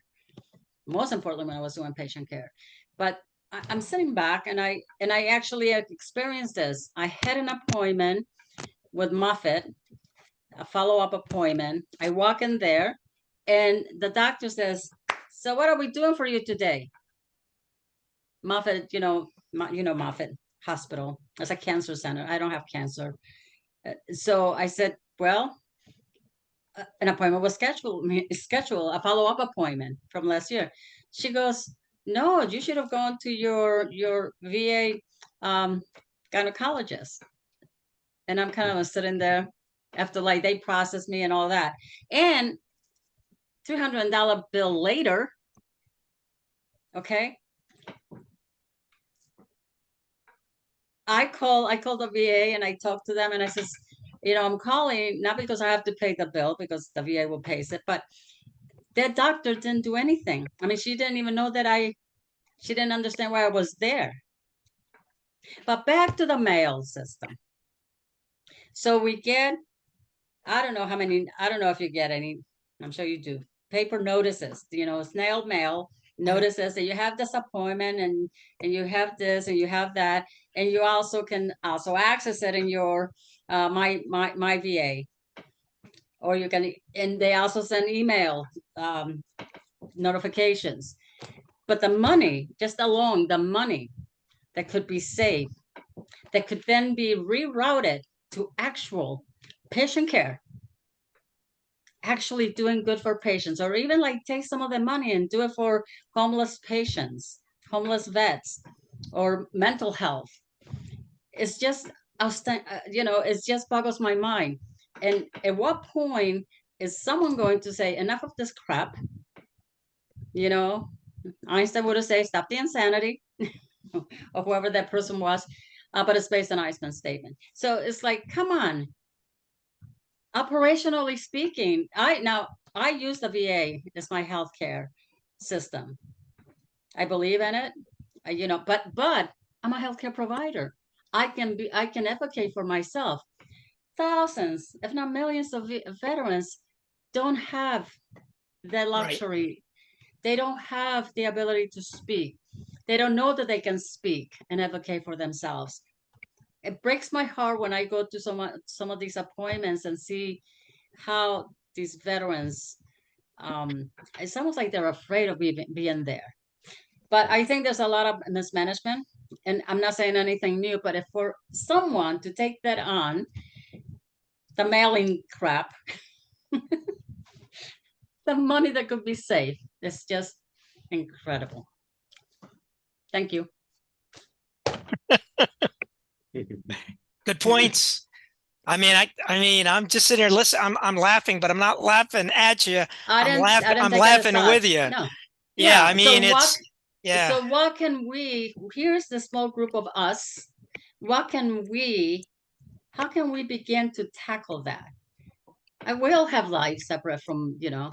C: most importantly, when I was doing patient care. But I'm sitting back and I actually experienced this. I had an appointment with Moffitt, a follow-up appointment. I walk in there and the doctor says, so what are we doing for you today? Moffitt, Moffitt Hospital. It's a cancer center. I don't have cancer. So I said, well, an appointment was scheduled, a follow-up appointment from last year. She goes, no, you should have gone to your VA gynecologist. And I'm kind of sitting there after they processed me and all that. And $300 bill later, okay, I called the VA and I talked to them and I says, I'm calling not because I have to pay the bill because the VA will pay it, but that doctor didn't do anything. I mean, she didn't even know that She didn't understand why I was there. But back to the mail system. So we get, I don't know how many, I don't know if you get any, I'm sure you do, paper notices, snail mail notices that you have this appointment and you have this and you have that. And you also can also access it in your my VA. Or you can, and they also send email notifications. But the money, just alone, the money that could be saved, that could then be rerouted to actual patient care, actually doing good for patients, or even like take some of the money and do it for homeless patients, homeless vets, or mental health. It's just, it just boggles my mind. And at what point is someone going to say, enough of this crap? Einstein would have said, stop the insanity, or whoever that person was, but it's based on Einstein's statement. So it's like, come on. Operationally speaking, I use the VA as my healthcare system. I believe in it, but I'm a healthcare provider. I can advocate for myself. Thousands, if not millions of veterans don't have that luxury. Right. They don't have the ability to speak. They don't know that they can speak and advocate for themselves. It breaks my heart when I go to some of these appointments and see how these veterans, it's almost like they're afraid of being there. But I think there's a lot of mismanagement, and I'm not saying anything new, but if for someone to take that on, the mailing crap, the money that could be saved is just incredible. Thank you.
B: Good points. I mean, I'm just sitting here listening. I'm laughing, but I'm not laughing at you. I'm laughing with you. No. Yeah, I mean,
C: So what can we, here's the small group of us, how can we begin to tackle that? I will have lives separate from, you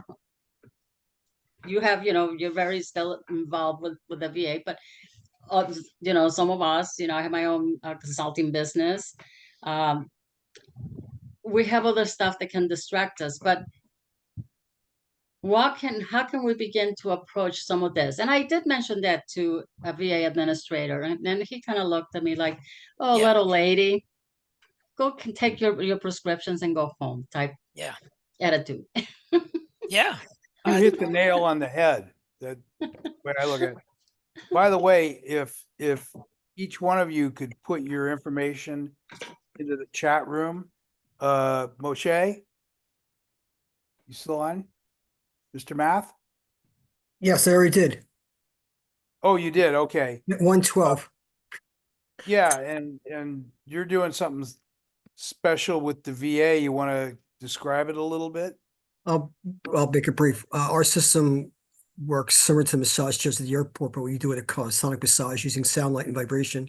C: have, you're very still involved with the VA, but, some of us, I have my own consulting business. We have other stuff that can distract us, but how can we begin to approach some of this? And I did mention that to a VA administrator, and then he kind of looked at me like, oh, yeah. Little lady, go take your prescriptions and go home type attitude.
B: Yeah.
D: You hit the nail on the head. That way I look at it. By the way, if each one of you could put your information into the chat room, Moshe, you still on? Mr. Math?
F: Yes, I already did.
D: Oh, you did? Okay.
F: 112.
D: Yeah, and you're doing something special with the VA. You want to describe it a little bit?
F: I'll make it brief. Our system works similar to massage chairs at the airport, but we do it a sonic massage using sound, light, and vibration,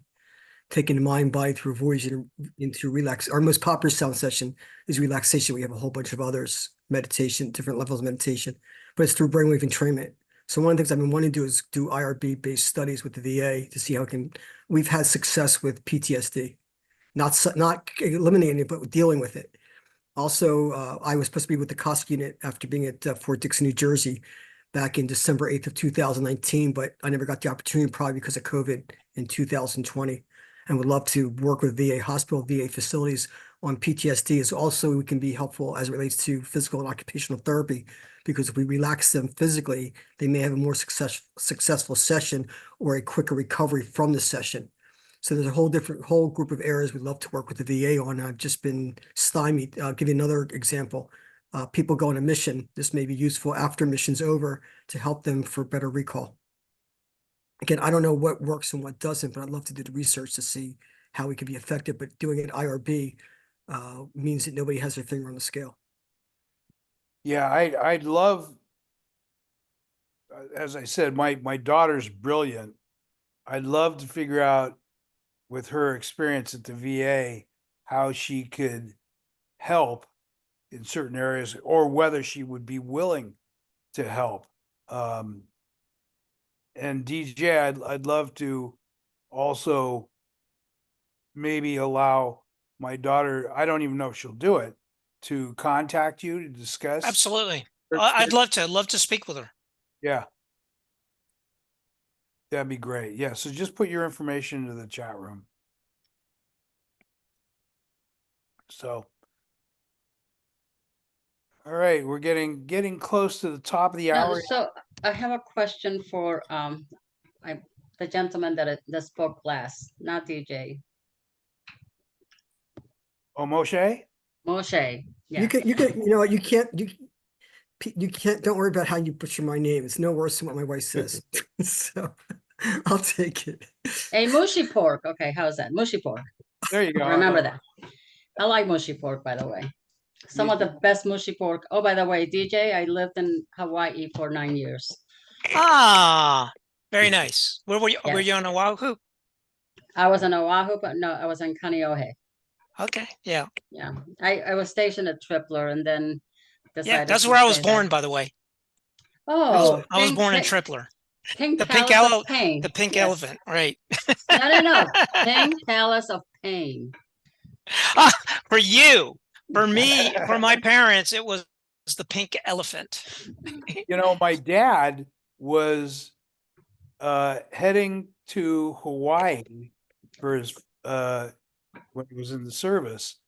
F: taking the mind, body through voice into relax. Our most popular sound session is relaxation. We have a whole bunch of others, meditation, different levels of meditation, but it's through brainwave entrainment. So one of the things I've been wanting to do is do IRB-based studies with the VA to see how we've had success with PTSD, not eliminating it, but dealing with it. Also, I was supposed to be with the COSC unit after being at Fort Dixon, New Jersey back in December 8th of 2019, but I never got the opportunity probably because of COVID in 2020, and would love to work with VA hospital, VA facilities on PTSD. As also we can be helpful as it relates to physical and occupational therapy, because if we relax them physically, they may have a more successful session or a quicker recovery from the session. So there's a whole group of areas we'd love to work with the VA on. I've just been stymied. I'll give you another example. People go on a mission. This may be useful after mission's over to help them for better recall. Again, I don't know what works and what doesn't, but I'd love to do the research to see how we can be effective. But doing it IRB means that nobody has their finger on the scale.
D: Yeah, I'd love, as I said, my daughter's brilliant. I'd love to figure out with her experience at the VA how she could help in certain areas, or whether she would be willing to help. And DJ, I'd love to also maybe allow my daughter, I don't even know if she'll do it, to contact you to discuss.
B: Absolutely.
D: her
B: I'd
D: experience.
B: love to speak with her.
D: Yeah. That'd be great. Yeah. So just put your information into the chat room. So, all right, we're getting close to the top of the
C: No,
D: hour.
C: so I have a question for the gentleman that spoke last, not DJ.
D: Oh, Moshe?
C: Moshe.
F: You
C: Yes.
F: can, you know, what, you can't, don't worry about how you butcher my name. It's no worse than what my wife says. So I'll take it.
C: A mushy pork. Okay, how's that? Mushy pork.
D: There you go.
C: Remember that. I like mushy pork, by the way. Some
D: Me
C: of the best mushy pork. Oh, by the way, DJ, I lived in Hawaii for 9 years.
B: Ah, very nice. Where were you? Were
C: Yes.
B: you on Oahu?
C: I was in Oahu, but no, I was in Kaneohe.
B: Okay. Yeah.
C: Yeah, I was stationed at Tripler and then
B: Yeah.
C: decided
B: That's
C: to
B: where I was
C: stay there.
B: born, by the way.
C: Oh,
B: I was
C: pink-
B: born in
C: pink-
B: Tripler.
C: Pink
B: The pink
C: Palace of
B: ele-
C: Pain.
B: The pink
C: Yes.
B: elephant. Right.
C: No. Pink Palace of Pain.
B: Ah, for you, for me, for my parents, it was the pink elephant.
D: You know, my dad was heading to Hawaii for his when he was in the service.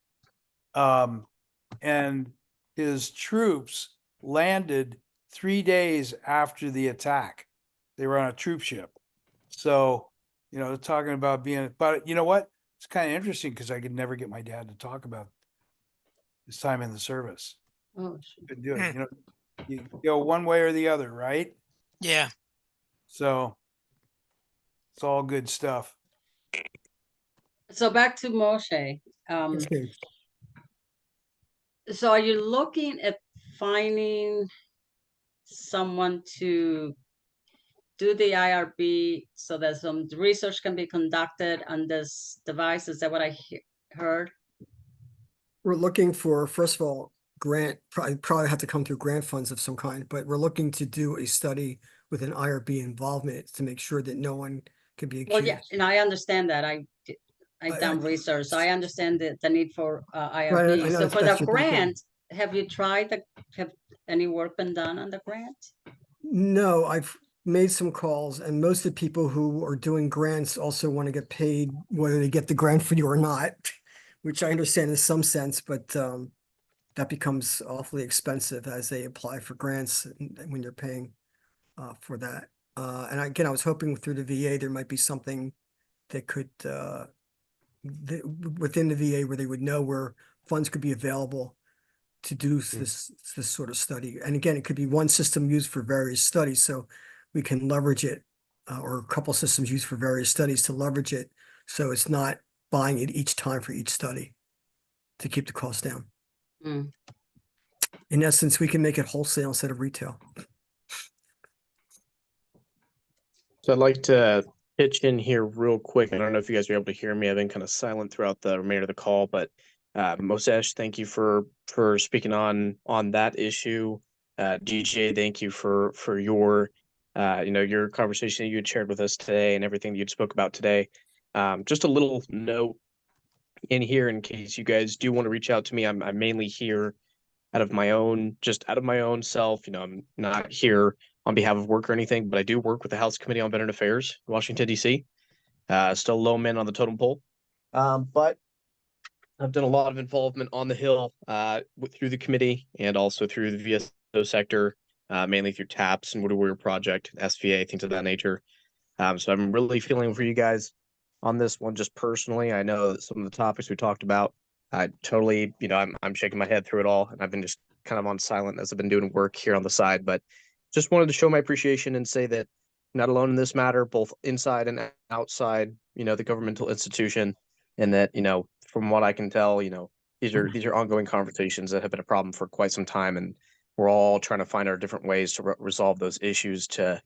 D: And his troops landed 3 days after the attack. They were on a troop ship. So, you know, talking about being, but you know what? It's kind of interesting because I could never get my dad to talk about his time in the service.
C: Oh,
D: Couldn't do it. You know, you go one way or the other, right?
B: Yeah.
D: So it's all good stuff.
C: so back to Moshe.
F: Okay.
C: So are you looking at finding someone to do the IRB so that some research can be conducted on this device? Is that what I heard?
F: We're looking for, first of all, probably have to come through grant funds of some kind, but we're looking to do a study with an IRB involvement to make sure that no one can be
C: Well,
F: accused.
C: yeah, and I understand that. I've done research, so I understand the need for IRB.
F: I know
C: So
F: it's
C: for the
F: best you back in.
C: grant, have you tried have any work been done on the grant?
F: No, I've made some calls, and most of the people who are doing grants also want to get paid whether they get the grant for you or not, which I understand in some sense, but that becomes awfully expensive as they apply for grants and when you're paying for that. And again, I was hoping through the VA there might be something that could within the VA where they would know where funds could be available to do this sort of study. And again, it could be one system used for various studies, so we can leverage it, or a couple systems used for various studies to leverage it, so it's not buying it each time for each study to keep the cost down.
C: Mm.
F: In essence, we can make it wholesale instead of retail.
G: So I'd like to pitch in here real quick. I don't know if you guys are able to hear me. I've been kind of silent throughout the remainder of the call, but Mosesh, thank you for speaking on that issue. DJ, thank you for your your conversation that you had shared with us today and everything that you spoke about today. Just a little note in here in case you guys do want to reach out to me. I'm mainly here out of my own self. You know, I'm not here on behalf of work or anything, but I do work with the House Committee on Veteran Affairs, Washington, D.C. Still low man on the totem pole. But I've done a lot of involvement on the Hill through the committee and also through the VSO sector, mainly through TAPS and Wooded Warrior Project, SVA, things of that nature. So I'm really feeling for you guys on this one just personally. I know that some of the topics we talked about, I totally, I'm shaking my head through it all, and I've been just kind of on silent as I've been doing work here on the side, but just wanted to show my appreciation and say that I'm not alone in this matter, both inside and outside, the governmental institution, and that, from what I can tell, these are ongoing conversations that have been a problem for quite some time, and we're all trying to find our different ways to resolve those issues to,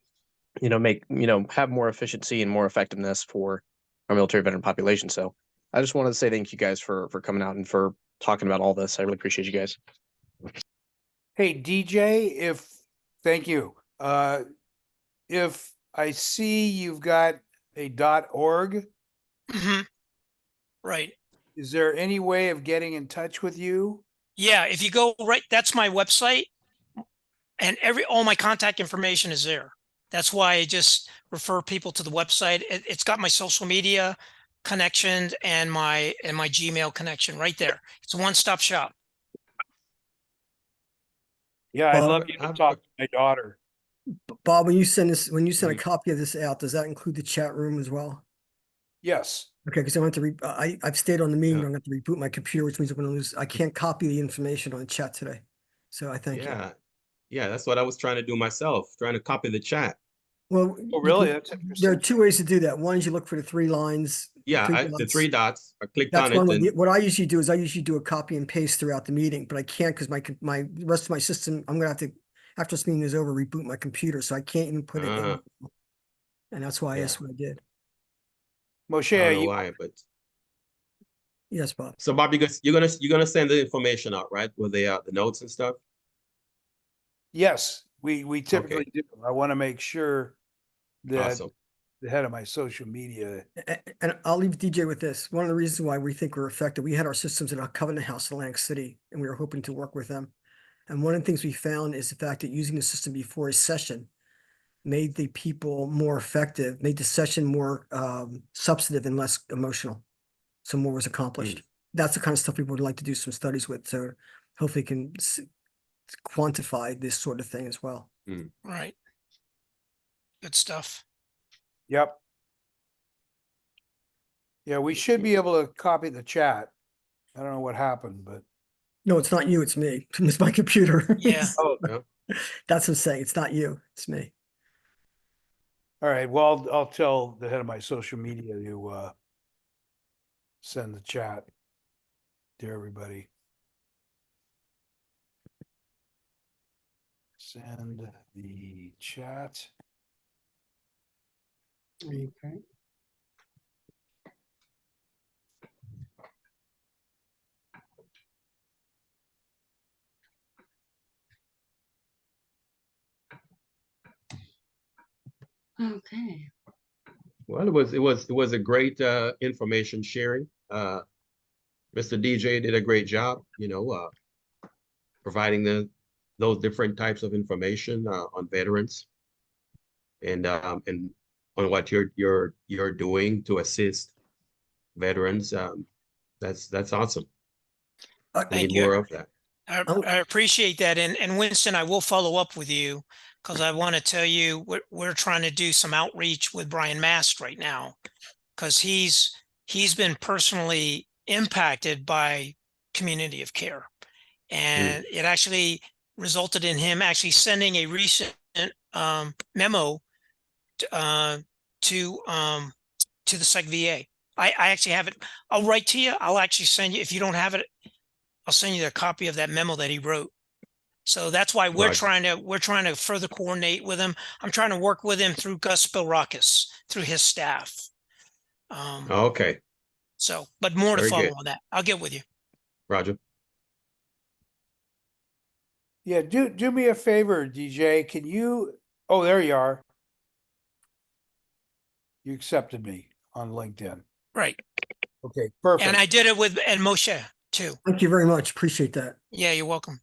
G: make, have more efficiency and more effectiveness for our military veteran population. So I just wanted to say thank you guys for coming out and for talking about all this. I really appreciate you guys.
D: Hey, DJ, thank you. If I see you've got a .org.
B: Mhm. Right.
D: Is there any way of getting in touch with you?
B: Yeah, if you go right, that's my website, and all my contact information is there. That's why I just refer people to the website. It's got my social media connections and my Gmail connection right there. It's a one-stop shop.
D: Yeah, I'd
F: Well,
D: love you to talk to my daughter.
F: Bob, when you send a
A: Mhm.
F: copy of this out, does that include the chat room as well?
D: Yes.
F: Okay, because I want to I've stayed on the meeting,
A: Yeah.
F: I'm going to reboot my computer, which means I'm going to lose, I can't copy the information on the chat today. So I thank you.
A: Yeah. Yeah, that's what I was trying to do myself, trying to copy the chat.
F: Well,
D: Oh,
F: you
D: really?
F: can-
D: That's
F: there are
D: interesting.
F: two ways to do that. One is you look for the three lines.
A: Yeah, the
F: dots.
A: three dots. I clicked
F: That's
A: on
F: one
A: it
F: way.
A: and
F: What I usually do is I usually do a copy and paste throughout the meeting, but I can't because my the rest of my system, I'm gonna have to, after this meeting is over, reboot my computer, so I can't even put it in. And that's why I
A: Yeah.
F: asked what I did.
D: Moshe,
A: I
D: are
A: don't know
D: you,
A: why, but
F: Yes, Bob.
A: so Bob, you're gonna send the information out, right? With the notes and stuff.
D: yes, we typically do. I want to make sure that
A: Awesome.
D: the head of my social media.
F: And I'll leave DJ with this. One of the reasons why we think we're effective, we had our systems at our Covenant House in Atlantic City, and we were hoping to work with them. And one of the things we found is the fact that using the system before a session made the people more effective, made the session more substantive and less emotional. So more was accomplished. That's the kind of stuff we would like to do some studies with. So hopefully can quantify this sort of thing as well.
B: Right. Good stuff.
D: Yep. Yeah, we should be able to copy the chat. I don't know what happened, but
F: No, it's not you, it's me. It's my computer.
B: Yeah.
D: oh,
A: Yeah.
F: That's what I'm saying. It's not you, it's me.
D: all right. Well, I'll tell the head of my social media to send the chat to everybody. Send the chat.
C: Okay. Okay.
A: Well, it was a great information sharing. Mr. DJ did a great job, providing those different types of information on veterans and on what you're doing to assist veterans. That's awesome. We
B: Thank
A: need
B: you.
A: more of that.
B: I appreciate that. And Winston, I will follow up with you because I want to tell you we're trying to do some outreach with Brian Mast right now because he's been personally impacted by community of care. And it actually resulted in him actually sending a recent memo to the Psych VA. I actually have it. I'll write to you. I'll actually send you, if you don't have it, I'll send you a copy of that memo that he wrote. So that's why we're trying to further coordinate with him. I'm trying to work with him through Gus Bilrakis, through his staff.
A: Okay,
B: So, but more to
A: Very
B: follow
A: good.
B: on that. I'll get with you.
A: Roger.
D: Yeah, do me a favor, DJ. Can you? Oh, there you are. You accepted me on LinkedIn.
B: Right.
D: Okay, perfect.
B: And I did it with Moshe too.
F: Thank you very much. Appreciate that.
B: Yeah, you're welcome.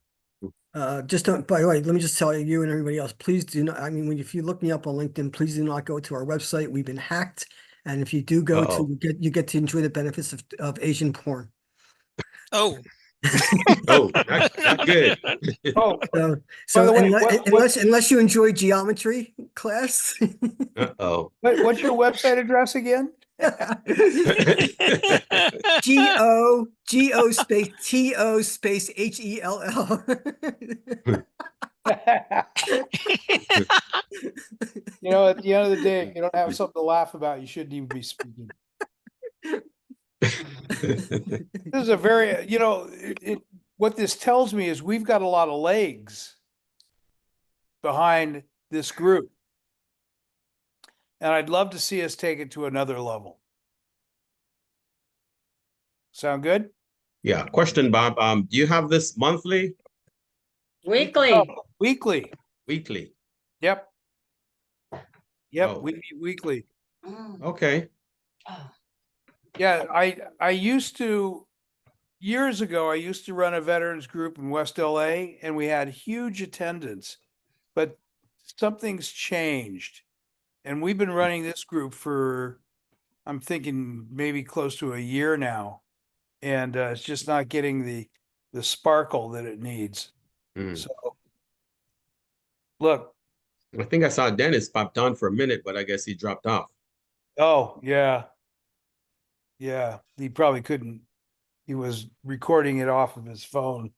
F: Just don't, by the way, let me just tell you and everybody else, please do not, I mean, if you look me up on LinkedIn, please do not go to our website. We've been hacked. And if you do go
A: Uh-oh.
F: you get to enjoy the benefits of Asian porn.
B: Oh.
A: Oh, not good.
D: Oh,
F: So
D: the way,
F: unless you enjoy geometry class.
A: Uh-oh.
D: what's your website address again?
F: G-O space T-O space H-E-L-L.
D: You know, at the end of the day, if you don't have something to laugh about, you shouldn't even be speaking. This is a very, what this tells me is we've got a lot of legs behind this group. And I'd love to see us take it to another level. Sound good?
A: Yeah. Question, Bob. Do you have this monthly,
C: Weekly.
D: Oh, weekly.
A: weekly?
D: Yep. Yep,
A: Oh.
D: we meet weekly.
C: Mm.
A: Okay.
C: Oh,
D: Yeah, I used to, years ago, I used to run a veterans group in West LA and we had huge attendance, but something's changed. And we've been running this group for, I'm thinking maybe close to a year now. And it's just not getting the sparkle that it needs.
A: Mm.
D: So, look,
A: I think I saw Dennis popped on for a minute, but I guess he dropped off.
D: oh, yeah. Yeah, he probably couldn't. He was recording it off of his phone.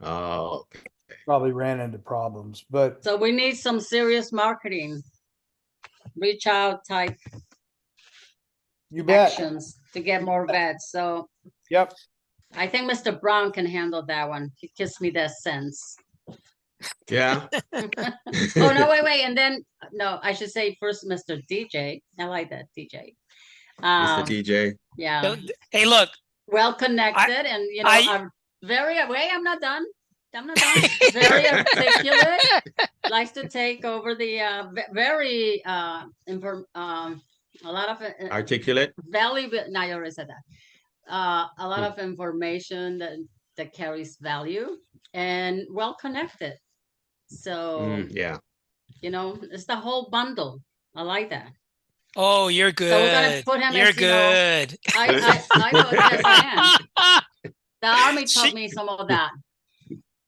A: Oh,
D: Probably ran into problems, but
C: so we need some serious marketing. Reach out type
D: you bet.
C: actions to get more vets. So
D: Yep.
C: I think Mr. Brown can handle that one. He gives me that sense.
A: yeah.
C: Oh, no, wait. And then, no, I should say first, Mr. DJ. I like that, DJ.
A: Mr. DJ.
C: Yeah,
B: Hey, look,
C: well connected and, you know, I'm very, wait, I'm not done. I'm not done. Very articulate, likes to take over the, very, a lot of
A: Articulate.
C: valuable, no, I already said that. A lot of information that carries value and well connected. So,
A: Yeah.
C: you know, it's the whole bundle. I like that.
B: oh, you're good.
C: So we're gonna put him
B: you're
C: as, you know,
B: good.
C: I know, yes, I am. The army taught
B: She-
C: me some of that.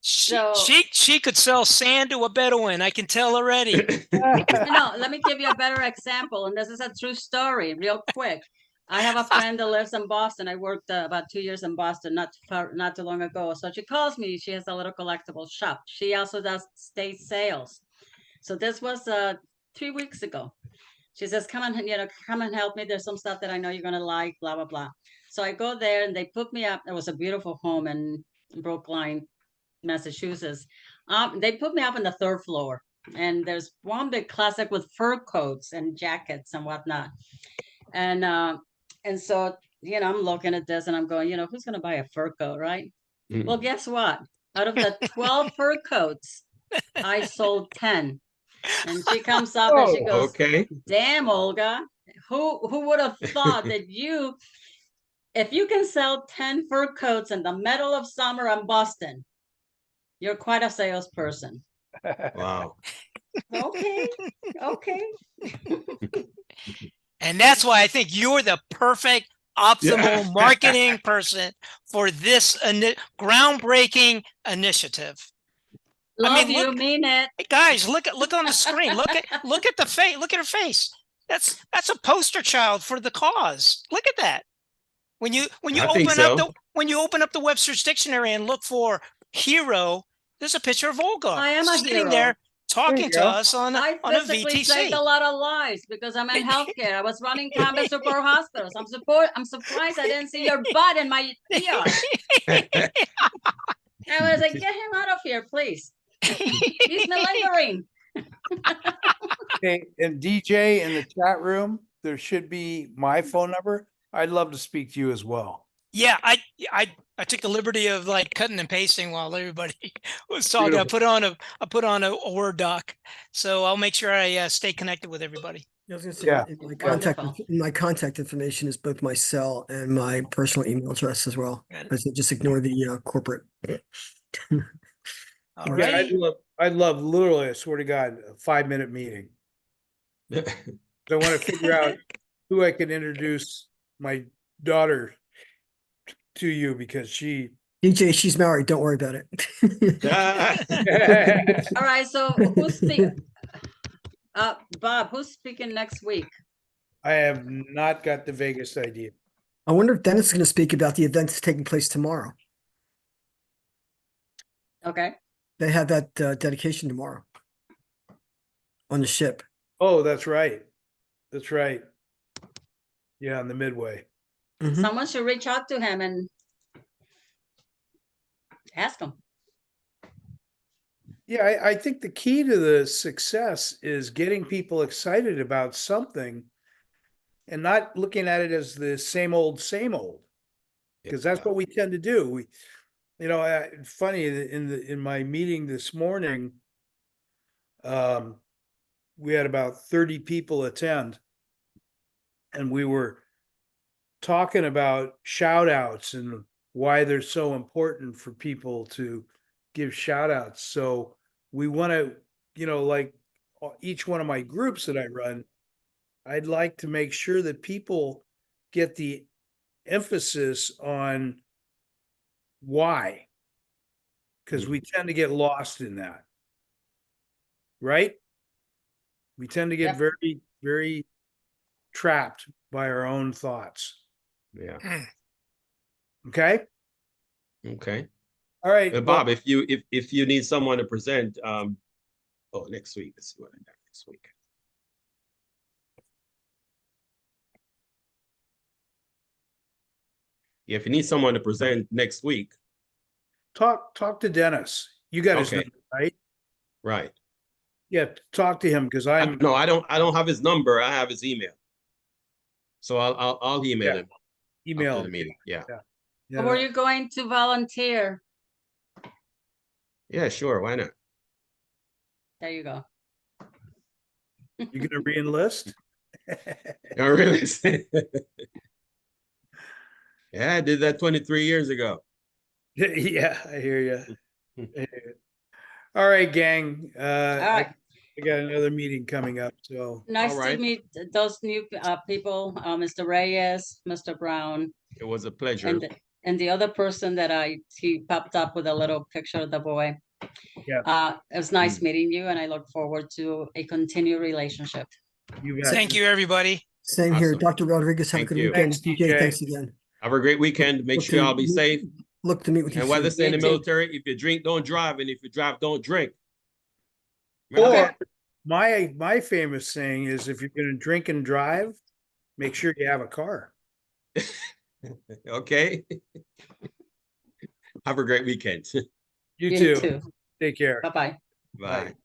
B: She,
C: So-
B: she could sell sand to a Bedouin. I can tell already.
C: No, let me give you a better example, and this is a true story, real quick. I have a friend that lives in Boston. I worked about 2 years in Boston, not too long ago. So she calls me. She has a little collectible shop. She also does state sales. So this was 3 weeks ago. She says, "Come and come and help me. There's some stuff that I know you're gonna like." Blah blah blah. So I go there, and they put me up. It was a beautiful home in Brookline, Massachusetts. They put me up on the third floor, and there's one big closet with fur coats and jackets and whatnot. And so, you know, I'm looking at this and I'm going, you know, who's gonna buy a fur coat, right? Well, guess what? Out of the 12 fur coats, I sold 10. And she comes up and she goes,
A: Okay.
C: "Damn, Olga, who would have thought that if you can sell 10 fur coats in the middle of summer in Boston, you're quite a salesperson."
A: Wow.
C: Okay.
B: And that's why I think you're the perfect optimal marketing person for this groundbreaking initiative.
C: Love you,
B: look,
C: mean it.
B: hey guys, look on the screen. Look at the face. Look at her face. That's a poster child for the cause. Look at that. When you
A: I think so.
B: when you open up the Webster's dictionary and look for hero, there's a picture of Olga
C: I am a
B: sitting
C: hero.
B: there talking to
D: go.
B: us on
C: I
B: a
C: physically saved a
B: VTC.
C: lot of lives because I'm in healthcare. I was running combat support hospitals. I'm surprised I didn't see your butt in my ER. I was like, "Get him out of here, please. He's malingering."
D: Okay, and DJ in the chat room, there should be my phone number. I'd love to speak to you as well.
B: Yeah, I took the liberty of like cutting and pasting while everybody was talking.
D: Beautiful.
B: I put on a Word doc, so I'll make sure I stay connected with everybody.
F: I was gonna say,
D: Yeah.
F: my contact information is both my cell and my personal email address as well.
B: Got it.
F: I said, just ignore the corporate.
B: All
D: Yeah,
B: right.
D: I'd love literally, I swear to God, a 5-minute meeting. I want to figure out who I can introduce my daughter to you because she.
F: DJ, she's married. Don't worry about it.
C: All right, so who's speaking? Bob, who's speaking next week?
D: I have not got the vaguest idea.
F: I wonder if Dennis is going to speak about the event that's taking place tomorrow.
C: Okay.
F: They have that dedication tomorrow on the ship.
D: Oh, that's right. That's right. Yeah, on the Midway.
F: Mhm.
C: Someone should reach out to him and ask him.
D: Yeah, I think the key to the success is getting people excited about something and not looking at it as the same old, because that's what we tend to do. We, you know, funny in my meeting this morning, we had about 30 people attend. And we were talking about shout outs and why they're so important for people to give shout outs. So we want to, like each one of my groups that I run, I'd like to make sure that people get the emphasis on why, because we tend to get lost in that, right? We tend to get
C: Yep.
D: very, very trapped by our own thoughts.
A: Yeah.
D: Okay.
A: Okay.
D: All right,
A: Bob, if you need someone to present, next week. Let's see what I got next week. Yeah, if you need someone to present next week.
D: talk to Dennis. You got his
A: Okay.
D: number, right?
A: Right.
D: Yeah, talk to him because
A: I don't have his number. I have his email. So I'll email him
D: email
A: after
D: him.
A: the meeting. Yeah.
D: Yeah.
C: Were you going to volunteer?
A: Yeah, sure. Why not?
C: There you go.
D: You're gonna re-enlist?
A: Oh, really? Yeah, I did that 23 years ago.
D: Yeah, I hear you. All right, gang.
C: All right.
D: I got another meeting coming up, so
C: Nice
A: All
C: to
A: right.
C: meet those new people, Mr. Reyes, Mr. Brown,
A: It was a pleasure.
C: and the other person that he popped up with a little picture of the boy.
D: yeah,
C: It was nice meeting you, and I look forward to a continued relationship.
D: you bet.
B: Thank you, everybody.
F: Same here.
A: Awesome.
F: Dr. Rodriguez, have a
A: Thank
F: good
A: you.
F: weekend.
D: Thanks,
F: DJ,
D: DJ.
F: thanks again.
A: Have a great weekend. Make
F: Look
A: sure y'all
F: to-
A: be safe.
F: Look to meet with you
A: And while
F: soon.
A: they say in the
C: You too.
A: military, if you drink, don't drive. And if you drive, don't drink. Remember
D: Or
A: that?
D: my famous saying is, if you're gonna drink and drive, make sure you have a car.
A: Okay. Have a great weekend.
D: You
C: You
D: too.
C: too.
D: Take care.
C: Bye-bye.
A: Bye.